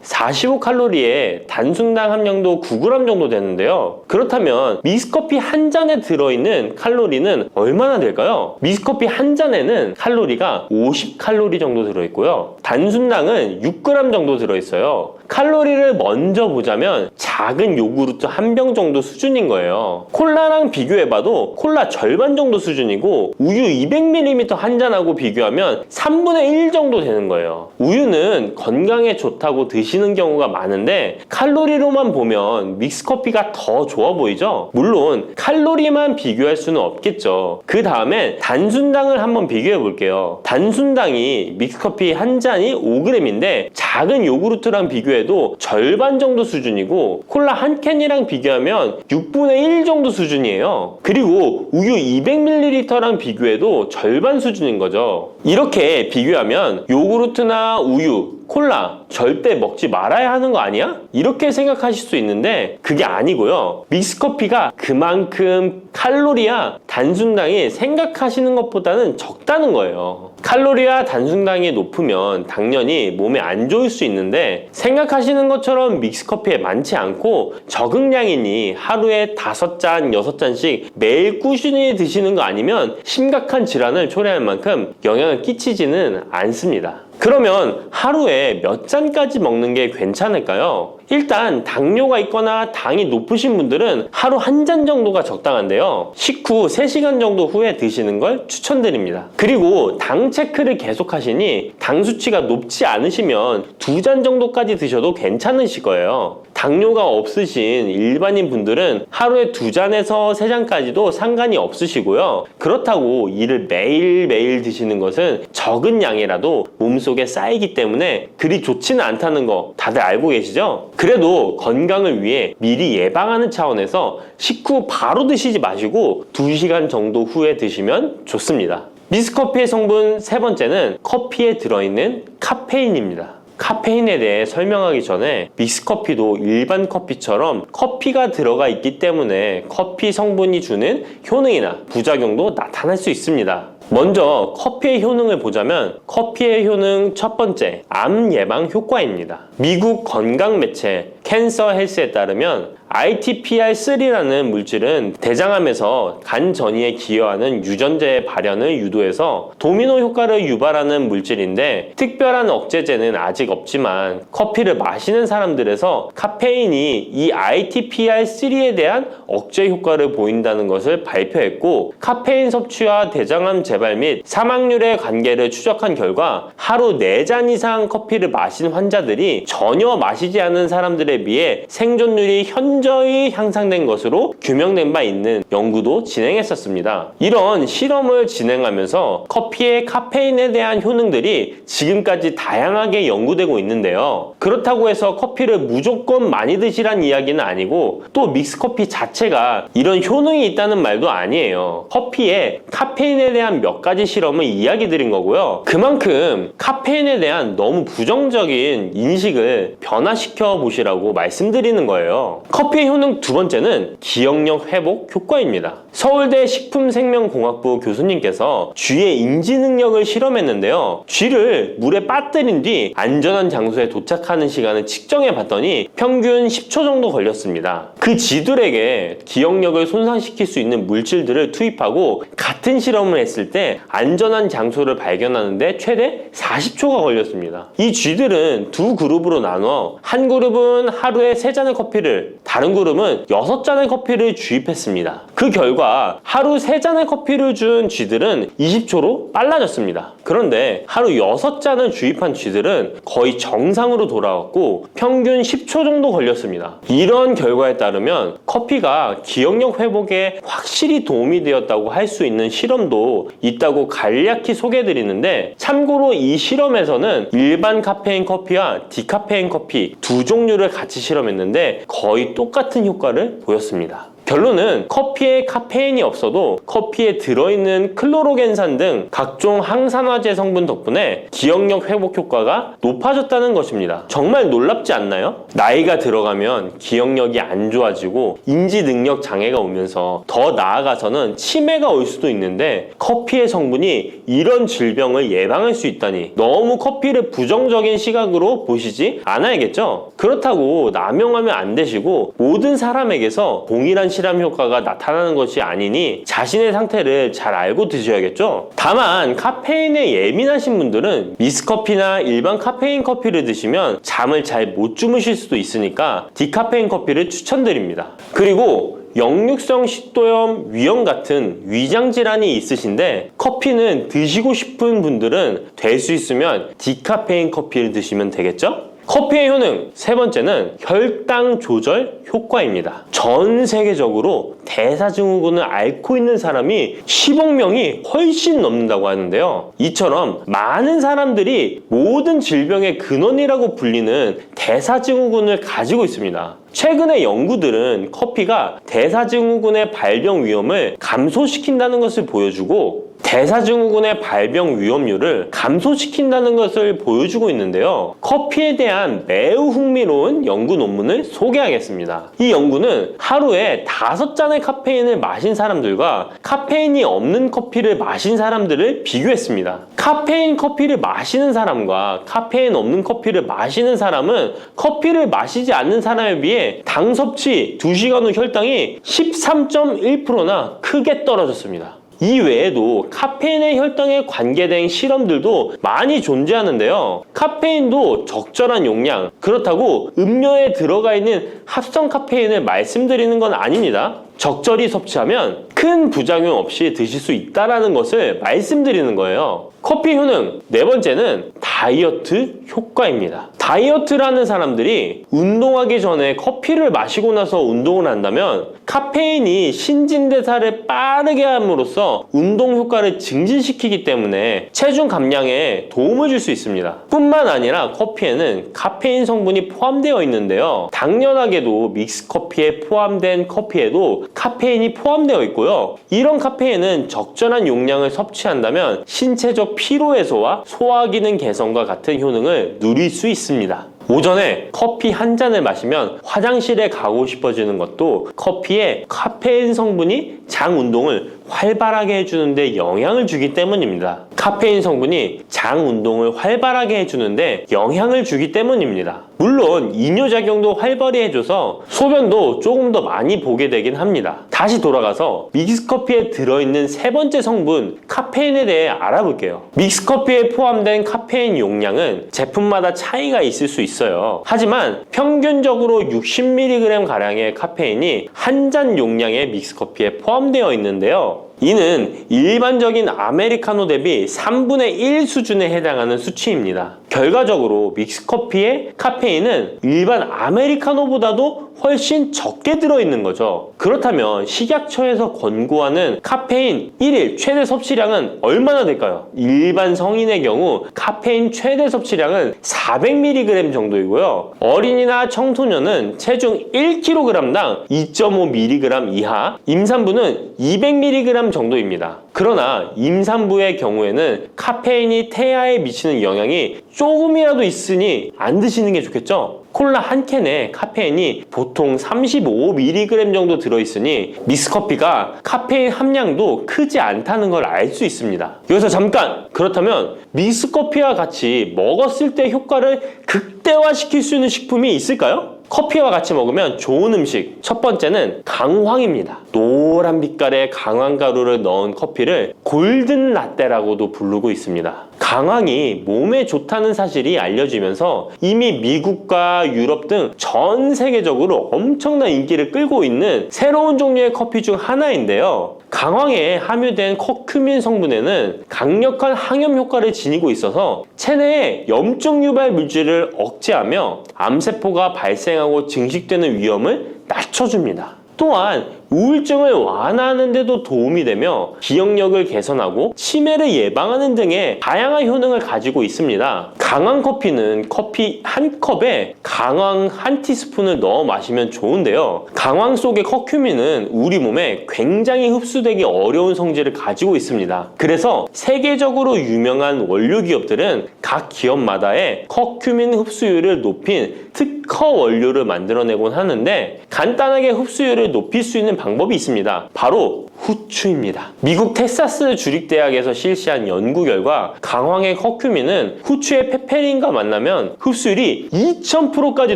45칼로리에 단순당 함량도 9g 정도 되는데요. 그렇다면 믹스커피 한 잔에 들어있는 칼로리는 얼마나 될까요? 믹스커피 한 잔에는 칼로리가 50칼로리 정도 들어있고요. 단순당은 6g 정도 들어있어요. 칼로리를 먼저 보자면 작은 요구르트 한 병 정도 수준인 거예요. 콜라랑 비교해봐도 콜라 절반 정도 수준이고 우유 200ml 한 잔하고 비교하면 3분의 1 정도 되는 거예요. 우유는 건강에 좋다고 드시는 경우가 많은데 칼로리로만 보면 믹스커피가 더 좋아 보이죠? 물론 칼로리만 비교할 수는 없겠죠. 그 다음에 단순당을 한번 비교해 볼게요. 단순당이 믹스커피 한 잔이 5g인데 작은 요구르트랑 비교해도 절반 정도 수준이고 콜라 한 캔이랑 비교하면 6분의 1 정도 수준이에요. 그리고 우유 200ml랑 비교해도 절반 수준인 거죠. 이렇게 비교하면 요구르트나 우유, 콜라 절대 먹지 말아야 하는 거 아니야? 이렇게 생각하실 수 있는데 그게 아니고요. 믹스커피가 그만큼 칼로리와 단순당이 생각하시는 것보다는 적다는 거예요. 칼로리와 단순당이 높으면 당연히 몸에 안 좋을 수 있는데 생각하시는 것처럼 믹스커피에 많지 않고 적응량이니 하루에 5잔, 6잔씩 매일 꾸준히 드시는 거 아니면 심각한 질환을 초래할 만큼 영향을 끼치지는 않습니다. 그러면 하루에 몇 잔까지 먹는 게 괜찮을까요? 일단 당뇨가 있거나 당이 높으신 분들은 하루 한 잔 정도가 적당한데요. 식후 3시간 정도 후에 드시는 걸 추천드립니다. 그리고 당 체크를 계속 하시니 당 수치가 높지 않으시면 2잔 정도까지 드셔도 괜찮으실 거예요. 당뇨가 없으신 일반인 분들은 하루에 2잔에서 3잔까지도 상관이 없으시고요. 그렇다고 이를 매일매일 드시는 것은 적은 양이라도 몸속에 쌓이기 때문에 그리 좋지는 않다는 거 다들 알고 계시죠? 그래도 건강을 위해 미리 예방하는 차원에서 식후 바로 드시지 마시고 2시간 정도 후에 드시면 좋습니다. 믹스커피의 성분 세 번째는 커피에 들어있는 카페인입니다. 카페인에 대해 설명하기 전에 믹스커피도 일반 커피처럼 커피가 들어가 있기 때문에 커피 성분이 주는 효능이나 부작용도 나타날 수 있습니다. 먼저 커피의 효능을 보자면 커피의 효능 첫 번째, 암 예방 효과입니다. 미국 건강 매체 캔서 헬스에 따르면 ITPR3라는 물질은 대장암에서 간 전이에 기여하는 유전자의 발현을 유도해서 도미노 효과를 유발하는 물질인데, 특별한 억제제는 아직 없지만 커피를 마시는 사람들에서 카페인이 이 ITPR3에 대한 억제 효과를 보인다는 것을 발표했고, 카페인 섭취와 대장암 재발 및 사망률의 관계를 추적한 결과 하루 4잔 이상 커피를 마신 환자들이 전혀 마시지 않은 사람들에 비해 생존율이 현저히 향상된 것으로 규명된 바 있는 연구도 진행했었습니다. 이런 실험을 진행하면서 커피의 카페인에 대한 효능들이 지금까지 다양하게 연구되고 있는데요. 그렇다고 해서 커피를 무조건 많이 드시란 이야기는 아니고, 또 믹스커피 자체가 이런 효능이 있다는 말도 아니에요. 커피에 카페인에 대한 몇 가지 실험을 이야기 드린 거고요. 그만큼 카페인에 대한 너무 부정적인 인식을 변화시켜 보시라고 말씀드리는 거예요. 커피의 효능 두 번째는 기억력 회복 효과입니다. 서울대 식품생명공학부 교수님께서 쥐의 인지 능력을 실험했는데요. 쥐를 물에 빠뜨린 뒤 안전한 장소에 도착하는 시간을 측정해 봤더니 평균 10초 정도 걸렸습니다. 그 쥐들에게 기억력을 손상시킬 수 있는 물질들을 투입하고 같은 실험을 했을 때 안전한 장소를 발견하는데 최대 40초가 걸렸습니다. 이 쥐들은 두 그룹으로 나눠 한 그룹은 하루에 3잔의 커피를, 다른 그룹은 6잔의 커피를 주입했습니다. 그 결과 하루 3잔의 커피를 준 쥐들은 20초로 빨라졌습니다. 그런데 하루 6잔을 주입한 쥐들은 거의 정상으로 돌아왔고 평균 10초 정도 걸렸습니다. 이런 결과에 따르면 커피가 기억력 회복에 확실히 도움이 되었다고 할 수 있는 실험도 있다고 간략히 소개해드리는데, 참고로 이 실험에서는 일반 카페인 커피와 디카페인 커피 두 종류를 같이 실험했는데 거의 똑같은 효과를 보였습니다. 결론은 커피에 카페인이 없어도 커피에 들어있는 클로로겐산 등 각종 항산화제 성분 덕분에 기억력 회복 효과가 높아졌다는 것입니다. 정말 놀랍지 않나요? 나이가 들어가면 기억력이 안 좋아지고 인지 능력 장애가 오면서 더 나아가서는 치매가 올 수도 있는데, 커피의 성분이 이런 질병을 예방할 수 있다니 너무 커피를 부정적인 시각으로 보시지 않아야겠죠? 그렇다고 남용하면 안 되시고, 모든 사람에게서 동일한 실험 효과가 나타나는 것이 아니니 자신의 상태를 잘 알고 드셔야겠죠? 다만 카페인에 예민하신 분들은 믹스커피나 일반 카페인 커피를 드시면 잠을 잘 못 주무실 수도 있으니까 디카페인 커피를 추천드립니다. 그리고 역류성 식도염, 위염 같은 위장 질환이 있으신데 커피는 드시고 싶은 분들은 될 수 있으면 디카페인 커피를 드시면 되겠죠? 커피의 효능 세 번째는 혈당 조절 효과입니다. 전 세계적으로 대사증후군을 앓고 있는 사람이 10억 명이 훨씬 넘는다고 하는데요. 이처럼 많은 사람들이 모든 질병의 근원이라고 불리는 대사증후군을 가지고 있습니다. 최근의 연구들은 커피가 대사증후군의 발병 위험을 감소시킨다는 것을 보여주고, 대사증후군의 발병 위험률을 감소시킨다는 것을 보여주고 있는데요. 커피에 대한 매우 흥미로운 연구 논문을 소개하겠습니다. 이 연구는 하루에 5잔의 카페인을 마신 사람들과 카페인이 없는 커피를 마신 사람들을 비교했습니다. 카페인 커피를 마시는 사람과 카페인 없는 커피를 마시는 사람은 커피를 마시지 않는 사람에 비해 당 섭취 2시간 후 혈당이 13.1%나 크게 떨어졌습니다. 이 외에도 카페인의 혈당에 관계된 실험들도 많이 존재하는데요. 카페인도 적절한 용량, 그렇다고 음료에 들어가 있는 합성 카페인을 말씀드리는 건 아닙니다. 적절히 섭취하면 큰 부작용 없이 드실 수 있다는 것을 말씀드리는 거예요. 커피 효능 네 번째는 다이어트 효과입니다. 다이어트를 하는 사람들이 운동하기 전에 커피를 마시고 나서 운동을 한다면 카페인이 신진대사를 빠르게 함으로써 운동 효과를 증진시키기 때문에 체중 감량에 도움을 줄 수 있습니다. 뿐만 아니라 커피에는 카페인 성분이 포함되어 있는데요. 당연하게도 믹스커피에 포함된 커피에도 카페인이 포함되어 있고요. 이런 카페인은 적절한 용량을 섭취한다면 신체적 피로 해소와 소화 기능 개선과 같은 효능을 누릴 수 있습니다. 오전에 커피 한 잔을 마시면 화장실에 가고 싶어지는 것도 커피에 카페인 성분이 장 운동을 활발하게 해주는데 영향을 주기 때문입니다. 카페인 성분이 장 운동을 활발하게 해주는데 영향을 주기 때문입니다. 물론 이뇨작용도 활발히 해줘서 소변도 조금 더 많이 보게 되긴 합니다. 다시 돌아가서 믹스커피에 들어있는 세 번째 성분 카페인에 대해 알아볼게요. 믹스커피에 포함된 카페인 용량은 제품마다 차이가 있을 수 있어요. 하지만 평균적으로 60mg 가량의 카페인이 한 잔 용량의 믹스커피에 포함되어 있는데요. 이는 일반적인 아메리카노 대비 3분의 1 수준에 해당하는 수치입니다. 결과적으로 믹스커피의 카페인은 일반 아메리카노보다도 훨씬 적게 들어있는 거죠. 그렇다면 식약처에서 권고하는 카페인 1일 최대 섭취량은 얼마나 될까요? 일반 성인의 경우 카페인 최대 섭취량은 400mg 정도이고요. 어린이나 청소년은 체중 1kg당 2.5mg 이하, 임산부는 200mg 정도입니다. 그러나 임산부의 경우에는 카페인이 태아에 미치는 영향이 조금이라도 있으니 안 드시는 게 좋겠죠? 콜라 한 캔에 카페인이 보통 35mg 정도 들어있으니 믹스커피가 카페인 함량도 크지 않다는 걸 알 수 있습니다. 여기서 잠깐! 그렇다면 믹스커피와 같이 먹었을 때 효과를 극대화시킬 수 있는 식품이 있을까요? 커피와 같이 먹으면 좋은 음식 첫 번째는 강황입니다. 노란 빛깔의 강황가루를 넣은 커피를 골든 라떼라고도 부르고 있습니다. 강황이 몸에 좋다는 사실이 알려지면서 이미 미국과 유럽 등 전 세계적으로 엄청난 인기를 끌고 있는 새로운 종류의 커피 중 하나인데요. 강황에 함유된 커큐민 성분에는 강력한 항염 효과를 지니고 있어서 체내의 염증 유발 물질을 억제하며 암세포가 발생하고 증식되는 위험을 낮춰줍니다. 또한 우울증을 완화하는 데도 도움이 되며 기억력을 개선하고 치매를 예방하는 등의 다양한 효능을 가지고 있습니다. 강황 커피는 커피 한 컵에 강황 한 티스푼을 넣어 마시면 좋은데요. 강황 속의 커큐민은 우리 몸에 굉장히 흡수되기 어려운 성질을 가지고 있습니다. 그래서 세계적으로 유명한 원료 기업들은 각 기업마다의 커큐민 흡수율을 높인 특허 원료를 만들어내곤 하는데 간단하게 흡수율을 높일 수 있는 방법이 있습니다. 바로 후추입니다. 미국 텍사스 주립대학에서 실시한 연구 결과 강황의 커큐민은 후추의 페페린과 만나면 흡수율이 2000%까지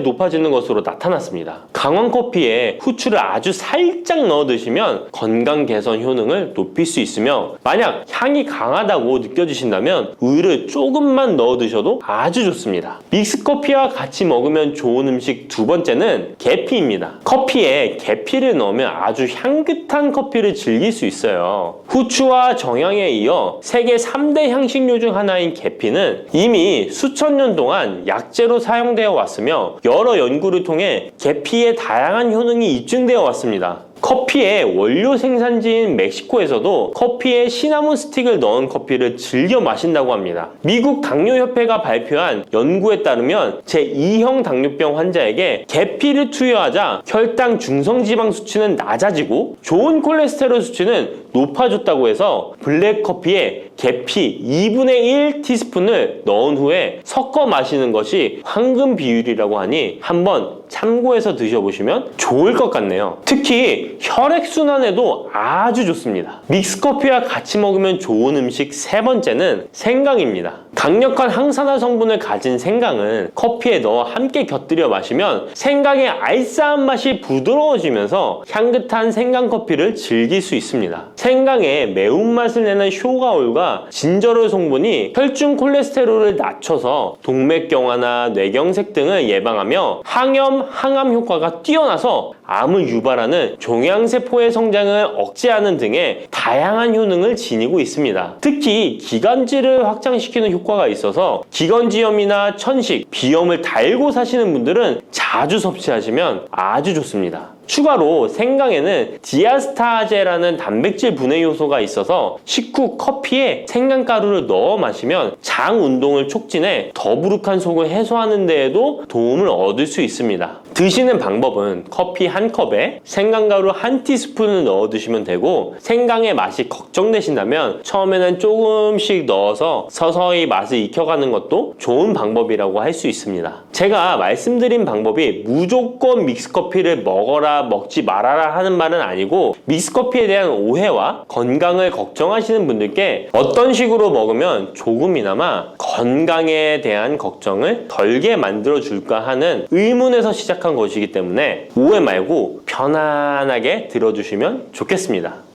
높아지는 것으로 나타났습니다. 강황 커피에 후추를 아주 살짝 넣어 드시면 건강 개선 효능을 높일 수 있으며 만약 향이 강하다고 느껴지신다면 우유를 조금만 넣어 드셔도 아주 좋습니다. 믹스커피와 같이 먹으면 좋은 음식 두 번째는 계피입니다. 커피에 계피를 넣으면 아주 향긋한 커피를 즐길 수 있어요. 후추와 정향에 이어 세계 3대 향신료 중 하나인 계피는 이미 수천 년 동안 약재로 사용되어 왔으며 여러 연구를 통해 계피의 다양한 효능이 입증되어 왔습니다. 커피의 원료 생산지인 멕시코에서도 커피에 시나몬 스틱을 넣은 커피를 즐겨 마신다고 합니다. 미국 당뇨협회가 발표한 연구에 따르면 제2형 당뇨병 환자에게 계피를 투여하자 혈당 중성지방 수치는 낮아지고 좋은 콜레스테롤 수치는 높아졌다고 해서 블랙커피에 계피 2분의 1 티스푼을 넣은 후에 섞어 마시는 것이 황금 비율이라고 하니 한번 참고해서 드셔보시면 좋을 것 같네요. 특히 혈액순환에도 아주 좋습니다. 믹스커피와 같이 먹으면 좋은 음식 세 번째는 생강입니다. 강력한 항산화 성분을 가진 생강은 커피에 넣어 함께 곁들여 마시면 생강의 알싸한 맛이 부드러워지면서 향긋한 생강커피를 즐길 수 있습니다. 생강의 매운맛을 내는 쇼가올과 진저롤 성분이 혈중 콜레스테롤을 낮춰서 동맥경화나 뇌경색 등을 예방하며 항염, 항암 효과가 뛰어나서 암을 유발하는 종양세포의 성장을 억제하는 등의 다양한 효능을 지니고 있습니다. 특히 기관지를 확장시키는 효과가 있어서 기관지염이나 천식, 비염을 달고 사시는 분들은 자주 섭취하시면 아주 좋습니다. 추가로 생강에는 디아스타제라는 단백질 분해 요소가 있어서 식후 커피에 생강가루를 넣어 마시면 장 운동을 촉진해 더부룩한 속을 해소하는 데에도 도움을 얻을 수 있습니다. 드시는 방법은 커피 한 컵에 생강가루 한 티스푼을 넣어 드시면 되고, 생강의 맛이 걱정되신다면 처음에는 조금씩 넣어서 서서히 맛을 익혀가는 것도 좋은 방법이라고 할 수 있습니다. 제가 말씀드린 방법이 무조건 믹스커피를 먹어라 먹지 말아라 하는 말은 아니고, 믹스커피에 대한 오해와 건강을 걱정하시는 분들께 어떤 식으로 먹으면 조금이나마 건강에 대한 걱정을 덜게 만들어 줄까 하는 의문에서 시작한 것이기 때문에 오해 말고 편안하게 들어주시면 좋겠습니다.